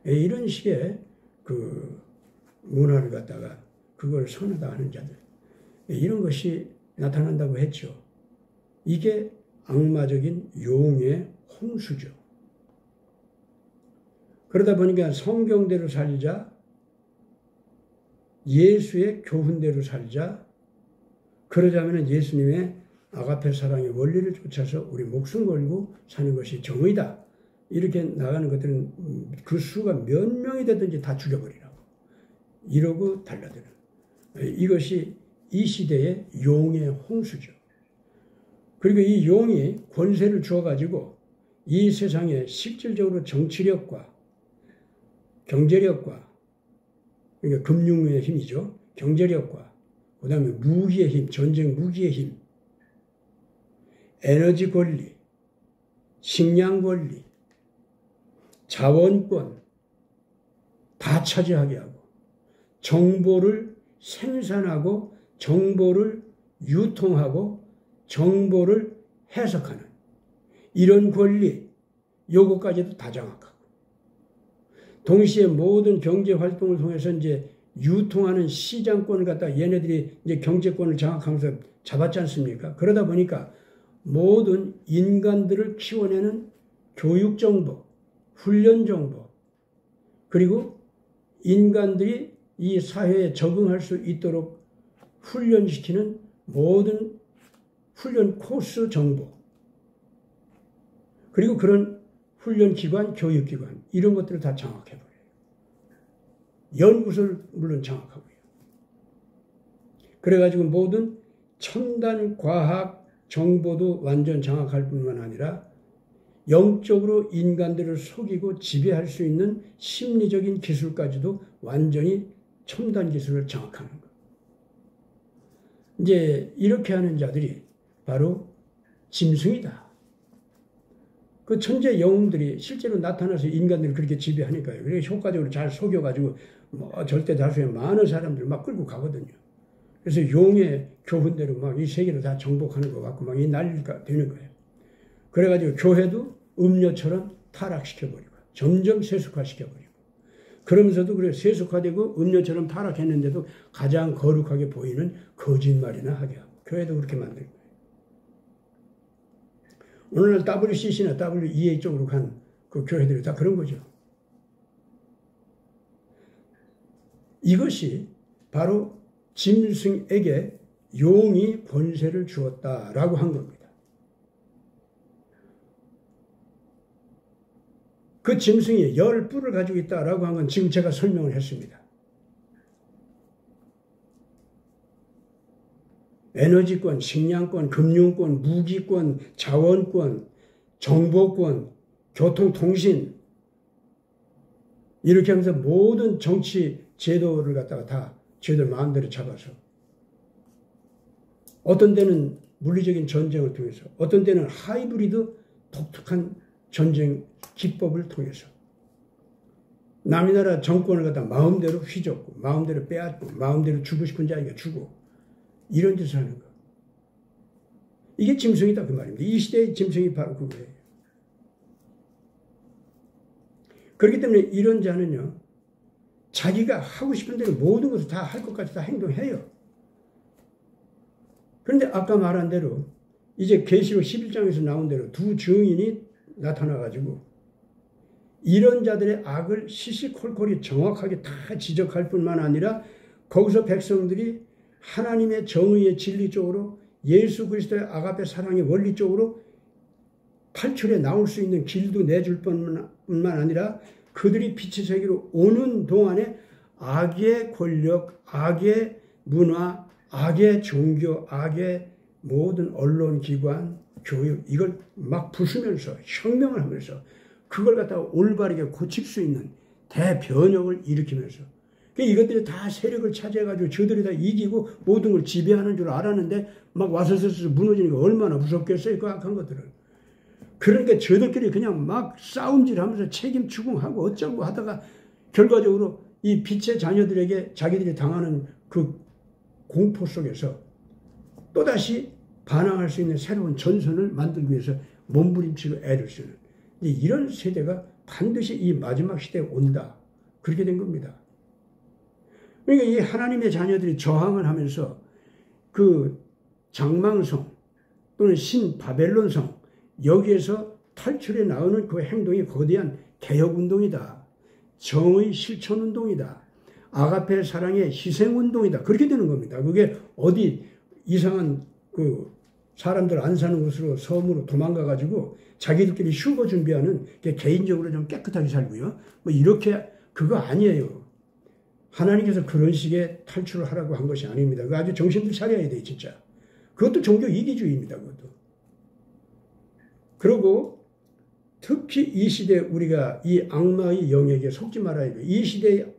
이런 식의 그 문화를 갖다가 그걸 선하다 하는 자들, 이런 것이 나타난다고 했죠. 이게 악마적인 용의 홍수죠. 그러다 보니까 성경대로 살자, 예수의 교훈대로 살자, 그러자면 예수님의 아가페 사랑의 원리를 쫓아서 우리 목숨 걸고 사는 것이 정의다. 이렇게 나가는 것들은 그 수가 몇 명이 되든지 다 죽여버리라고. 이러고 달라드는. 이것이 이 시대의 용의 홍수죠. 그리고 이 용이 권세를 주어가지고 이 세상에 실질적으로 정치력과 경제력과, 그러니까 금융의 힘이죠. 경제력과, 그 다음에 무기의 힘, 전쟁 무기의 힘, 에너지 권리, 식량 권리, 자원권 다 차지하게 하고, 정보를 생산하고, 정보를 유통하고, 정보를 해석하는 이런 권리, 요것까지도 다 장악하고, 동시에 모든 경제 활동을 통해서 이제 유통하는 시장권을 갖다 얘네들이 이제 경제권을 장악하면서 잡았지 않습니까? 그러다 보니까 모든 인간들을 키워내는 교육 정보, 훈련 정보, 그리고 인간들이 이 사회에 적응할 수 있도록 훈련시키는 모든 훈련 코스 정보, 그리고 그런 훈련기관, 교육기관, 이런 것들을 다 장악해버려요. 연구소를 물론 장악하고요. 그래가지고 모든 첨단 과학 정보도 완전 장악할 뿐만 아니라 영적으로 인간들을 속이고 지배할 수 있는 심리적인 기술까지도 완전히 첨단 기술을 장악하는 것. 이제 이렇게 하는 자들이 바로 짐승이다. 그 천재 영웅들이 실제로 나타나서 인간들을 그렇게 지배하니까요. 그래서 효과적으로 잘 속여가지고 절대 다수의 많은 사람들을 막 끌고 가거든요. 그래서 용의 교훈대로 막 이 세계를 다 정복하는 것 같고 막 이 난리가 되는 거예요. 그래가지고 교회도 음료처럼 타락시켜버리고 점점 세속화시켜버리고, 그러면서도 그래 세속화되고 음료처럼 타락했는데도 가장 거룩하게 보이는 거짓말이나 하게 하고, 교회도 그렇게 만들고. 오늘날 WCC나 WEA 쪽으로 간 그 교회들이 다 그런 거죠. 이것이 바로 짐승에게 용이 권세를 주었다라고 한 겁니다. 그 짐승이 10뿔을 가지고 있다라고 한 건 지금 제가 설명을 했습니다. 에너지권, 식량권, 금융권, 무기권, 자원권, 정보권, 교통통신, 이렇게 하면서 모든 정치 제도를 갖다가 다 저희들 마음대로 잡아서, 어떤 데는 물리적인 전쟁을 통해서, 어떤 데는 하이브리드 독특한 전쟁 기법을 통해서 남의 나라 정권을 갖다 마음대로 휘젓고, 마음대로 빼앗고, 마음대로 주고 싶은 자에게 주고, 이런 짓을 하는 거. 이게 짐승이다 그 말입니다. 이 시대의 짐승이 바로 그거예요. 그렇기 때문에 이런 자는요, 자기가 하고 싶은 대로 모든 것을 다 할 것까지 다 행동해요. 그런데 아까 말한 대로 이제 계시록 11장에서 나온 대로 두 증인이 나타나가지고 이런 자들의 악을 시시콜콜이 정확하게 다 지적할 뿐만 아니라 거기서 백성들이 하나님의 정의의 진리 쪽으로, 예수 그리스도의 아가페 사랑의 원리 쪽으로 탈출해 나올 수 있는 길도 내줄 뿐만 아니라 그들이 빛의 세계로 오는 동안에 악의 권력, 악의 문화, 악의 종교, 악의 모든 언론기관, 교육, 이걸 막 부수면서 혁명을 하면서 그걸 갖다가 올바르게 고칠 수 있는 대변혁을 일으키면서, 이것들이 다 세력을 차지해가지고 저들이 다 이기고 모든 걸 지배하는 줄 알았는데 막 와서서서 무너지니까 얼마나 무섭겠어요, 그 악한 것들을. 그러니까 저들끼리 그냥 막 싸움질하면서 책임 추궁하고 어쩌고 하다가 결과적으로 이 빛의 자녀들에게 자기들이 당하는 그 공포 속에서 또다시 반항할 수 있는 새로운 전선을 만들기 위해서 몸부림치고 애를 쓰는, 이런 세대가 반드시 이 마지막 시대에 온다. 그렇게 된 겁니다. 그러니까 이 하나님의 자녀들이 저항을 하면서 그 장망성 또는 신바벨론성, 여기에서 탈출해 나오는 그 행동이 거대한 개혁운동이다. 정의 실천운동이다. 아가페 사랑의 희생운동이다. 그렇게 되는 겁니다. 그게 어디 이상한 그 사람들 안 사는 곳으로 섬으로 도망가가지고 자기들끼리 휴거 준비하는, 개인적으로 좀 깨끗하게 살고요. 뭐 이렇게 그거 아니에요. 하나님께서 그런 식의 탈출을 하라고 한 것이 아닙니다. 그거 아주 정신들 차려야 돼요, 진짜. 그것도 종교 이기주의입니다, 그것도. 그리고 특히 이 시대 우리가 이 악마의 영에게 속지 말아야 돼요. 이 시대의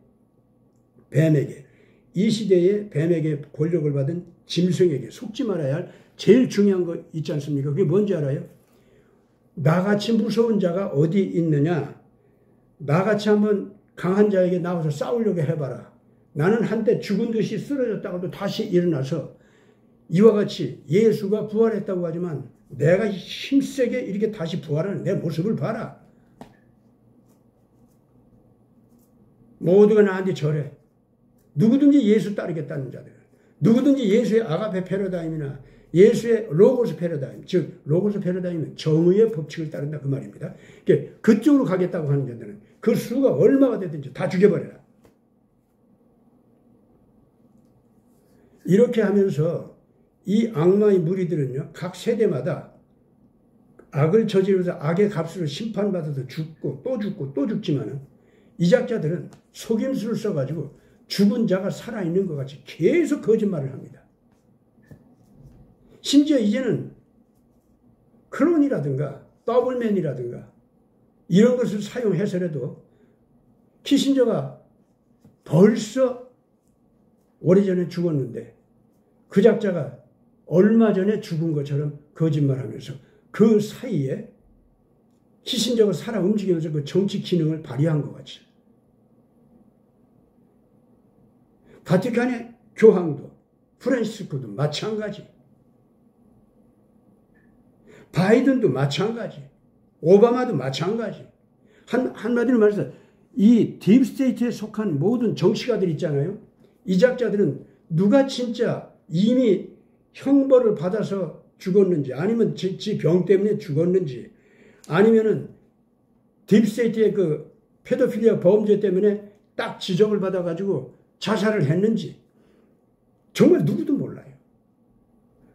뱀에게, 이 시대의 뱀에게 권력을 받은 짐승에게 속지 말아야 할 제일 중요한 거 있지 않습니까? 그게 뭔지 알아요? 나같이 무서운 자가 어디 있느냐? 나같이 한번 강한 자에게 나와서 싸우려고 해봐라. 나는 한때 죽은 듯이 쓰러졌다가도 다시 일어나서 이와 같이 예수가 부활했다고 하지만 내가 힘세게 이렇게 다시 부활하는 내 모습을 봐라. 모두가 나한테 절해. 누구든지 예수 따르겠다는 자들, 누구든지 예수의 아가페 패러다임이나 예수의 로고스 패러다임, 즉 로고스 패러다임은 정의의 법칙을 따른다 그 말입니다. 그쪽으로 가겠다고 하는 자들은 그 수가 얼마가 되든지 다 죽여버려라. 이렇게 하면서 이 악마의 무리들은요, 각 세대마다 악을 저지르면서 악의 값으로 심판받아서 죽고 또 죽고 또 죽지만은 이 작자들은 속임수를 써가지고 죽은 자가 살아있는 것 같이 계속 거짓말을 합니다. 심지어 이제는 클론이라든가 더블맨이라든가 이런 것을 사용해서라도 키신저가 벌써 오래전에 죽었는데 그 작자가 얼마 전에 죽은 것처럼 거짓말하면서 그 사이에 키신저가 살아 움직이면서 그 정치 기능을 발휘한 것 같이 바티칸의 교황도 프란시스코도 마찬가지, 바이든도 마찬가지, 오바마도 마찬가지. 한마디로 말해서 이 딥스테이트에 속한 모든 정치가들 있잖아요. 이 작자들은 누가 진짜 이미 형벌을 받아서 죽었는지 아니면 지 병 때문에 죽었는지 아니면은 딥스테이트의 그 페도필리아 범죄 때문에 딱 지적을 받아가지고 자살을 했는지 정말 누구도 몰라요.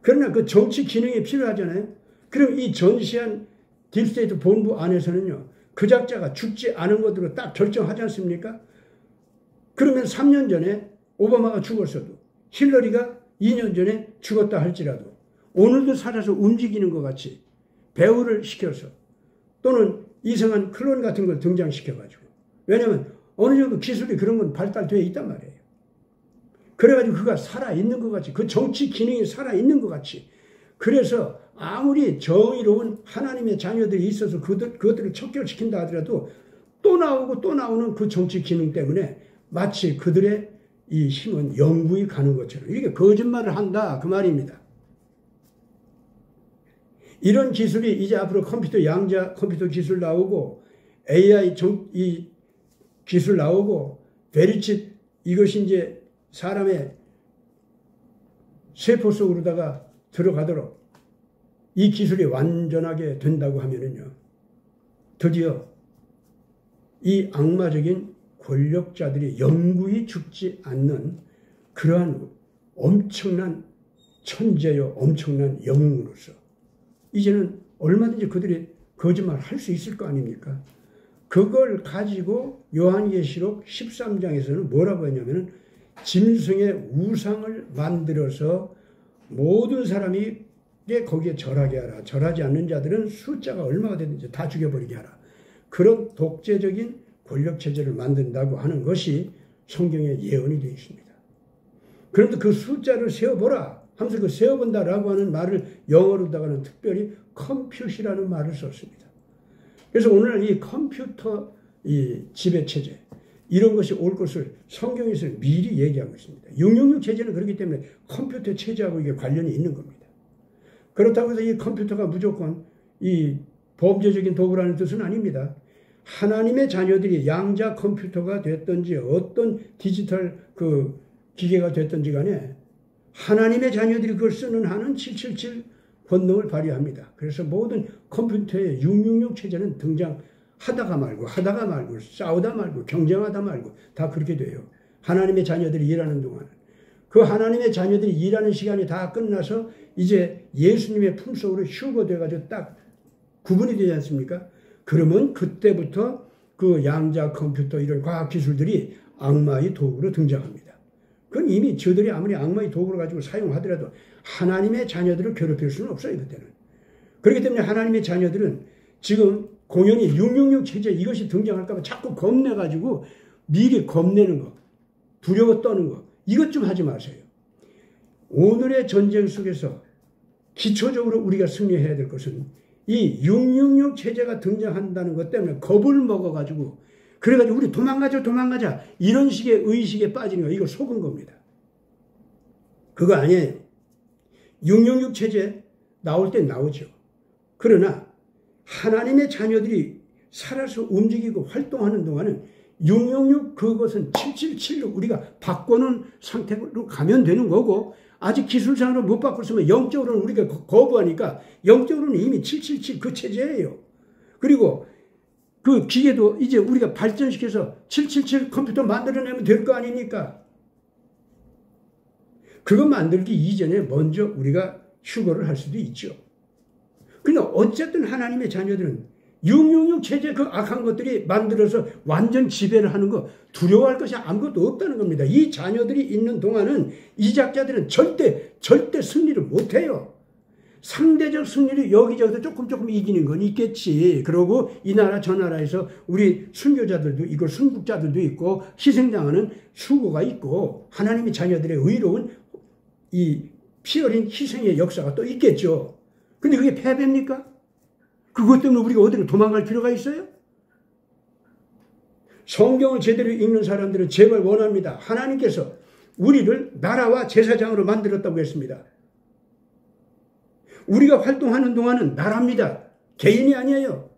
그러나 그 정치 기능이 필요하잖아요. 그럼 이 전시한 딥스테이트 본부 안에서는요, 그 작자가 죽지 않은 것으로 딱 결정하지 않습니까? 그러면 3년 전에 오바마가 죽었어도 힐러리가 2년 전에 죽었다 할지라도 오늘도 살아서 움직이는 것 같이 배우를 시켜서 또는 이상한 클론 같은 걸 등장시켜가지고, 왜냐하면 어느 정도 기술이 그런 건 발달되어 있단 말이에요. 그래가지고 그가 살아있는 것 같이, 그 정치 기능이 살아있는 것 같이, 그래서 아무리 정의로운 하나님의 자녀들이 있어서 그것들을 척결시킨다 하더라도 또 나오고 또 나오는 그 정치 기능 때문에 마치 그들의 이 힘은 영구히 가는 것처럼 이렇게 거짓말을 한다 그 말입니다. 이런 기술이 이제 앞으로 컴퓨터 양자 컴퓨터 기술 나오고 AI 이 기술 나오고 베리칩 이것이 이제 사람의 세포 속으로다가 들어가도록 이 기술이 완전하게 된다고 하면은요, 드디어 이 악마적인 권력자들이 영구히 죽지 않는 그러한 엄청난 천재요, 엄청난 영웅으로서 이제는 얼마든지 그들이 거짓말 할 수 있을 거 아닙니까? 그걸 가지고 요한계시록 13장에서는 뭐라고 했냐면은 짐승의 우상을 만들어서 모든 사람이 거기에 절하게 하라. 절하지 않는 자들은 숫자가 얼마가 되든지 다 죽여버리게 하라. 그런 독재적인 권력체제를 만든다고 하는 것이 성경에 예언이 되어 있습니다. 그런데 그 숫자를 세어보라 하면서 그 세어본다라고 하는 말을 영어로다가는 특별히 컴퓨트라는 말을 썼습니다. 그래서 오늘 이 컴퓨터 이 지배체제 이런 것이 올 것을 성경에서 미리 얘기하고 있습니다. 666 체제는 그렇기 때문에 컴퓨터 체제하고 이게 관련이 있는 겁니다. 그렇다고 해서 이 컴퓨터가 무조건 이 범죄적인 도구라는 뜻은 아닙니다. 하나님의 자녀들이 양자 컴퓨터가 됐든지 어떤 디지털 그 기계가 됐든지 간에 하나님의 자녀들이 그걸 쓰는 한은 777 권능을 발휘합니다. 그래서 모든 컴퓨터의 666 체제는 등장하다가 말고 싸우다 말고 경쟁하다 말고 다 그렇게 돼요. 하나님의 자녀들이 일하는 동안 그 하나님의 자녀들이 일하는 시간이 다 끝나서 이제 예수님의 품속으로 휴거돼가지고 딱 구분이 되지 않습니까? 그러면 그때부터 그 양자 컴퓨터 이런 과학 기술들이 악마의 도구로 등장합니다. 그건 이미 저들이 아무리 악마의 도구를 가지고 사용하더라도 하나님의 자녀들을 괴롭힐 수는 없어요, 그때는. 그렇기 때문에 하나님의 자녀들은 지금 공연히 666 체제 이것이 등장할까 봐 자꾸 겁내가지고 미리 겁내는 거, 두려워 떠는 거, 이것 좀 하지 마세요. 오늘의 전쟁 속에서 기초적으로 우리가 승리해야 될 것은 이 666 체제가 등장한다는 것 때문에 겁을 먹어가지고 그래가지고 우리 도망가자 이런 식의 의식에 빠지는 거, 이거 속은 겁니다. 그거 아니에요. 666 체제 나올 때 나오죠. 그러나 하나님의 자녀들이 살아서 움직이고 활동하는 동안은 666 그것은 777로 우리가 바꿔놓은 상태로 가면 되는 거고, 아직 기술상으로 못 바꿨으면 영적으로는 우리가 거부하니까 영적으로는 이미 777 그 체제예요. 그리고 그 기계도 이제 우리가 발전시켜서 777 컴퓨터 만들어내면 될 거 아닙니까? 그거 만들기 이전에 먼저 우리가 휴거를 할 수도 있죠. 그러나 어쨌든 하나님의 자녀들은 666 체제 그 악한 것들이 만들어서 완전 지배를 하는 거 두려워할 것이 아무것도 없다는 겁니다. 이 자녀들이 있는 동안은 이 작자들은 절대 승리를 못해요. 상대적 승리를 여기저기서 조금 이기는 건 있겠지. 그러고 이 나라 저 나라에서 우리 순교자들도 있고 순국자들도 있고 희생당하는 수고가 있고 하나님의 자녀들의 의로운 이 피 어린 희생의 역사가 또 있겠죠. 근데 그게 패배입니까? 그것 때문에 우리가 어디로 도망갈 필요가 있어요? 성경을 제대로 읽는 사람들은 제발 원합니다. 하나님께서 우리를 나라와 제사장으로 만들었다고 했습니다. 우리가 활동하는 동안은 나라입니다. 개인이 아니에요.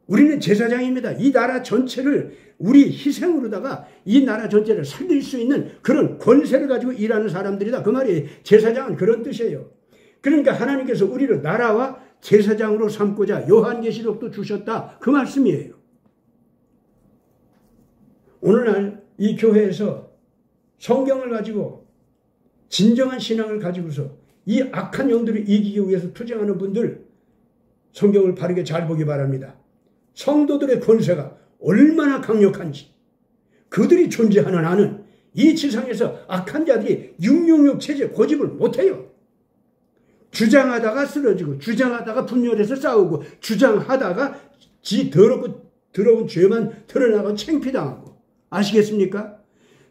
우리는 제사장입니다. 이 나라 전체를 우리 희생으로다가 이 나라 전체를 살릴 수 있는 그런 권세를 가지고 일하는 사람들이다. 그 말이 제사장은 그런 뜻이에요. 그러니까 하나님께서 우리를 나라와 제사장으로 삼고자 요한계시록도 주셨다. 그 말씀이에요. 오늘날 이 교회에서 성경을 가지고 진정한 신앙을 가지고서 이 악한 영들을 이기기 위해서 투쟁하는 분들 성경을 바르게 잘 보기 바랍니다. 성도들의 권세가 얼마나 강력한지, 그들이 존재하는 한은 이 지상에서 악한 자들이 666 체제 고집을 못해요. 주장하다가 쓰러지고 주장하다가 분열해서 싸우고 주장하다가 지 더러운 죄만 드러나고 창피당하고, 아시겠습니까?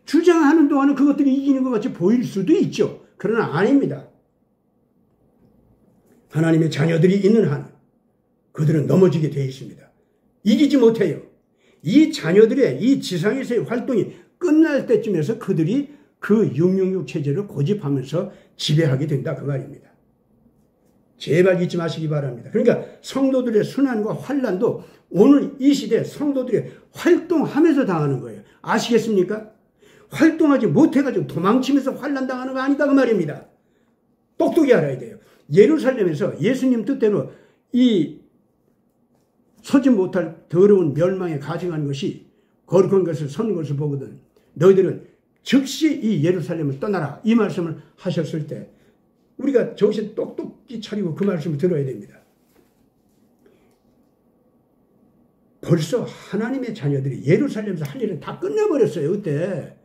주장하는 동안은 그것들이 이기는 것 같이 보일 수도 있죠. 그러나 아닙니다. 하나님의 자녀들이 있는 한 그들은 넘어지게 되어 있습니다. 이기지 못해요. 이 자녀들의 이 지상에서의 활동이 끝날 때쯤에서 그들이 그 666 체제를 고집하면서 지배하게 된다 그 말입니다. 제발 잊지 마시기 바랍니다. 그러니까 성도들의 순환과 환난도 오늘 이 시대에 성도들이 활동하면서 당하는 거예요. 아시겠습니까? 활동하지 못해가지고 도망치면서 환난 당하는 거 아니다 그 말입니다. 똑똑히 알아야 돼요. 예루살렘에서 예수님 뜻대로 이 서지 못할 더러운 멸망에 가증한 것이 거룩한 것을 서는 것을 보거든 너희들은 즉시 이 예루살렘을 떠나라 이 말씀을 하셨을 때 우리가 정신 똑똑히 차리고 그 말씀을 들어야 됩니다. 벌써 하나님의 자녀들이 예루살렘에서 할 일은 다 끝내버렸어요. 그때.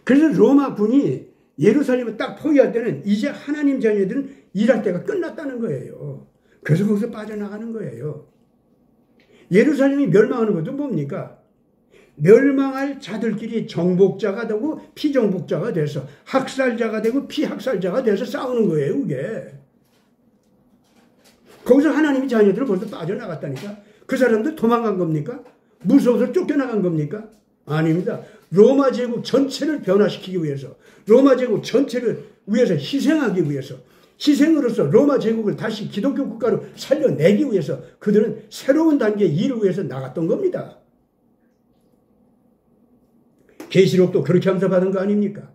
그래서 로마 군이 예루살렘을 딱 포위할 때는 이제 하나님 자녀들은 일할 때가 끝났다는 거예요. 그래서 거기서 빠져나가는 거예요. 예루살렘이 멸망하는 것도 뭡니까? 멸망할 자들끼리 정복자가 되고 피정복자가 돼서 학살자가 되고 피학살자가 돼서 싸우는 거예요. 그게. 거기서 하나님의 자녀들은 벌써 빠져나갔다니까. 그 사람들 도망간 겁니까? 무서워서 쫓겨나간 겁니까? 아닙니다. 로마 제국 전체를 변화시키기 위해서, 로마 제국 전체를 위해서 희생하기 위해서, 희생으로서 로마 제국을 다시 기독교 국가로 살려내기 위해서 그들은 새로운 단계의 일을 위해서 나갔던 겁니다. 계시록도 그렇게 하면서 받은 거 아닙니까?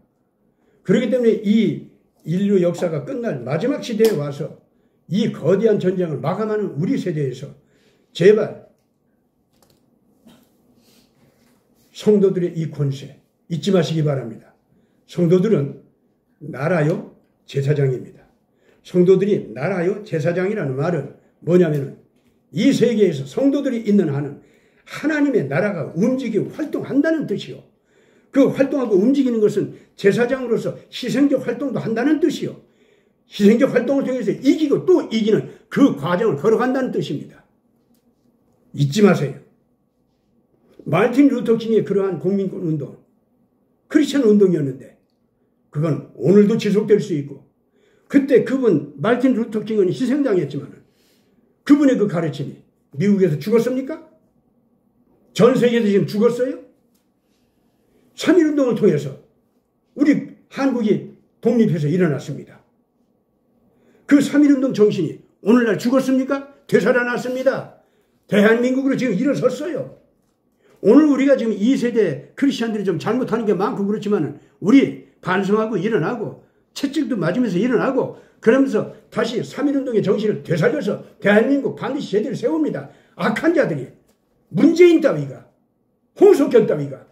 그렇기 때문에 이 인류 역사가 끝날 마지막 시대에 와서 이 거대한 전쟁을 마감하는 우리 세대에서 제발 성도들의 이 권세 잊지 마시기 바랍니다. 성도들은 나라요 제사장입니다. 성도들이 나라요 제사장이라는 말은 뭐냐면은 이 세계에서 성도들이 있는 한은 하나님의 나라가 움직이고 활동한다는 뜻이요. 그 활동하고 움직이는 것은 제사장으로서 희생적 활동도 한다는 뜻이요. 희생적 활동을 통해서 이기고 또 이기는 그 과정을 걸어간다는 뜻입니다. 잊지 마세요. 마틴 루터 킹의 그러한 국민권 운동, 크리스천 운동이었는데 그건 오늘도 지속될 수 있고, 그때 그분 마틴 루터 킹은 희생당했지만 그분의 그 가르침이 미국에서 죽었습니까? 전 세계에서 지금 죽었어요? 3.1운동을 통해서 우리 한국이 독립해서 일어났습니다. 그 3.1운동 정신이 오늘날 죽었습니까? 되살아났습니다. 대한민국으로 지금 일어섰어요. 오늘 우리가 지금 2세대 크리스찬들이 좀 잘못하는 게 많고 그렇지만 우리 반성하고 일어나고 채찍도 맞으면서 일어나고 그러면서 다시 3.1운동의 정신을 되살려서 대한민국 반드시 제대로 세웁니다. 악한 자들이, 문재인 따위가, 홍석현 따위가,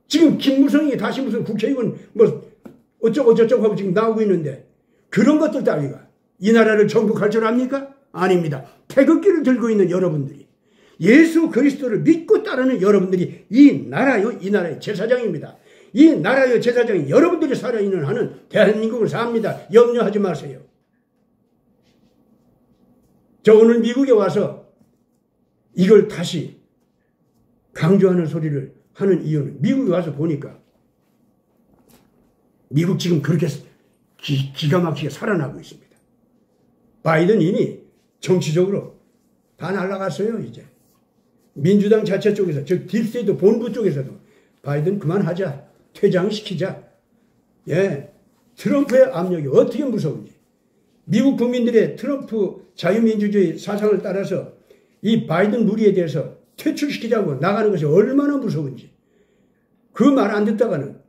지금 김무성이 다시 무슨 국회의원 뭐 어쩌고저쩌고 하고 지금 나오고 있는데 그런 것들 따위가 이 나라를 정복할 줄 압니까? 아닙니다. 태극기를 들고 있는 여러분들이, 예수 그리스도를 믿고 따르는 여러분들이 이 나라의 제사장입니다. 이 나라의 제사장이 여러분들이 살아있는 한은 대한민국을 삽니다. 염려하지 마세요. 저 오늘 미국에 와서 이걸 다시 강조하는 소리를 하는 이유는 미국에 와서 보니까 미국 지금 그렇게 기가 막히게 살아나고 있습니다. 바이든 이미 정치적으로 다 날아갔어요. 이제 민주당 자체 쪽에서, 즉 딥스테이트 본부 쪽에서도 바이든 그만하자, 퇴장시키자. 예, 트럼프의 압력이 어떻게 무서운지, 미국 국민들의 트럼프 자유민주주의 사상을 따라서 이 바이든 무리에 대해서 퇴출시키자고 나가는 것이 얼마나 무서운지, 그 말 안 듣다가는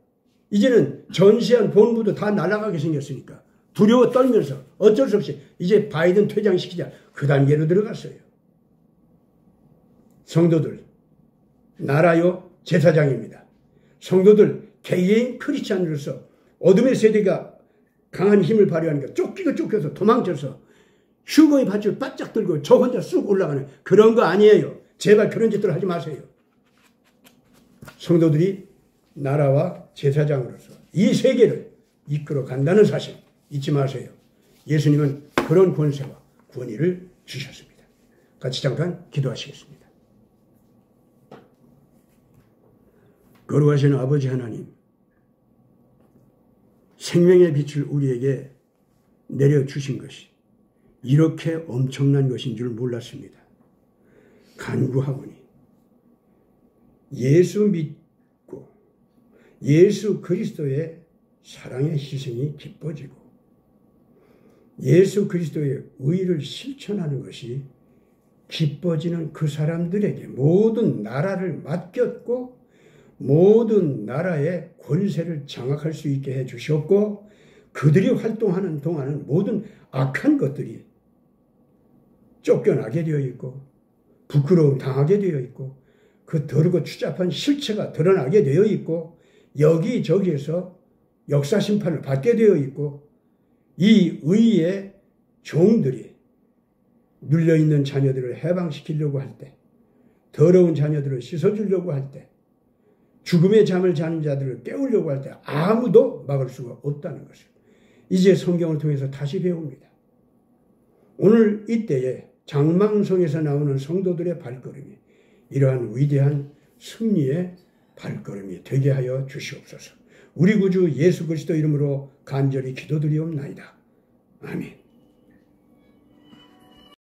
이제는 전시한 본부도 다 날아가게 생겼으니까 두려워 떨면서 어쩔 수 없이 이제 바이든 퇴장시키자, 그 단계로 들어갔어요. 성도들, 나라요 제사장입니다. 성도들, 개개인 크리스찬으로서 어둠의 세대가 강한 힘을 발휘하니까 쫓겨서 도망쳐서 휴거의 밧줄 바짝 들고 저 혼자 쑥 올라가는 그런 거 아니에요. 제발 그런 짓들 하지 마세요. 성도들이 나라와 제사장으로서 이 세계를 이끌어 간다는 사실 잊지 마세요. 예수님은 그런 권세와 권위를 주셨습니다. 같이 잠깐 기도하시겠습니다. 거룩하신 아버지 하나님, 생명의 빛을 우리에게 내려주신 것이 이렇게 엄청난 것인 줄 몰랐습니다. 간구하오니 예수 믿고 예수 그리스도의 사랑의 희생이 기뻐지고 예수 그리스도의 의를 실천하는 것이 기뻐지는 그 사람들에게 모든 나라를 맡겼고 모든 나라의 권세를 장악할 수 있게 해 주셨고, 그들이 활동하는 동안은 모든 악한 것들이 쫓겨나게 되어 있고 부끄러움 당하게 되어 있고 그 더럽고 추잡한 실체가 드러나게 되어 있고 여기저기에서 역사 심판을 받게 되어 있고, 이 의의 종들이 눌려있는 자녀들을 해방시키려고 할 때, 더러운 자녀들을 씻어주려고 할 때, 죽음의 잠을 자는 자들을 깨우려고 할 때 아무도 막을 수가 없다는 것을 이제 성경을 통해서 다시 배웁니다. 오늘 이때에 장망성에서 나오는 성도들의 발걸음이 이러한 위대한 승리의 발걸음이 되게 하여 주시옵소서. 우리 구주 예수 그리스도 이름으로 간절히 기도드리옵나이다. 아멘.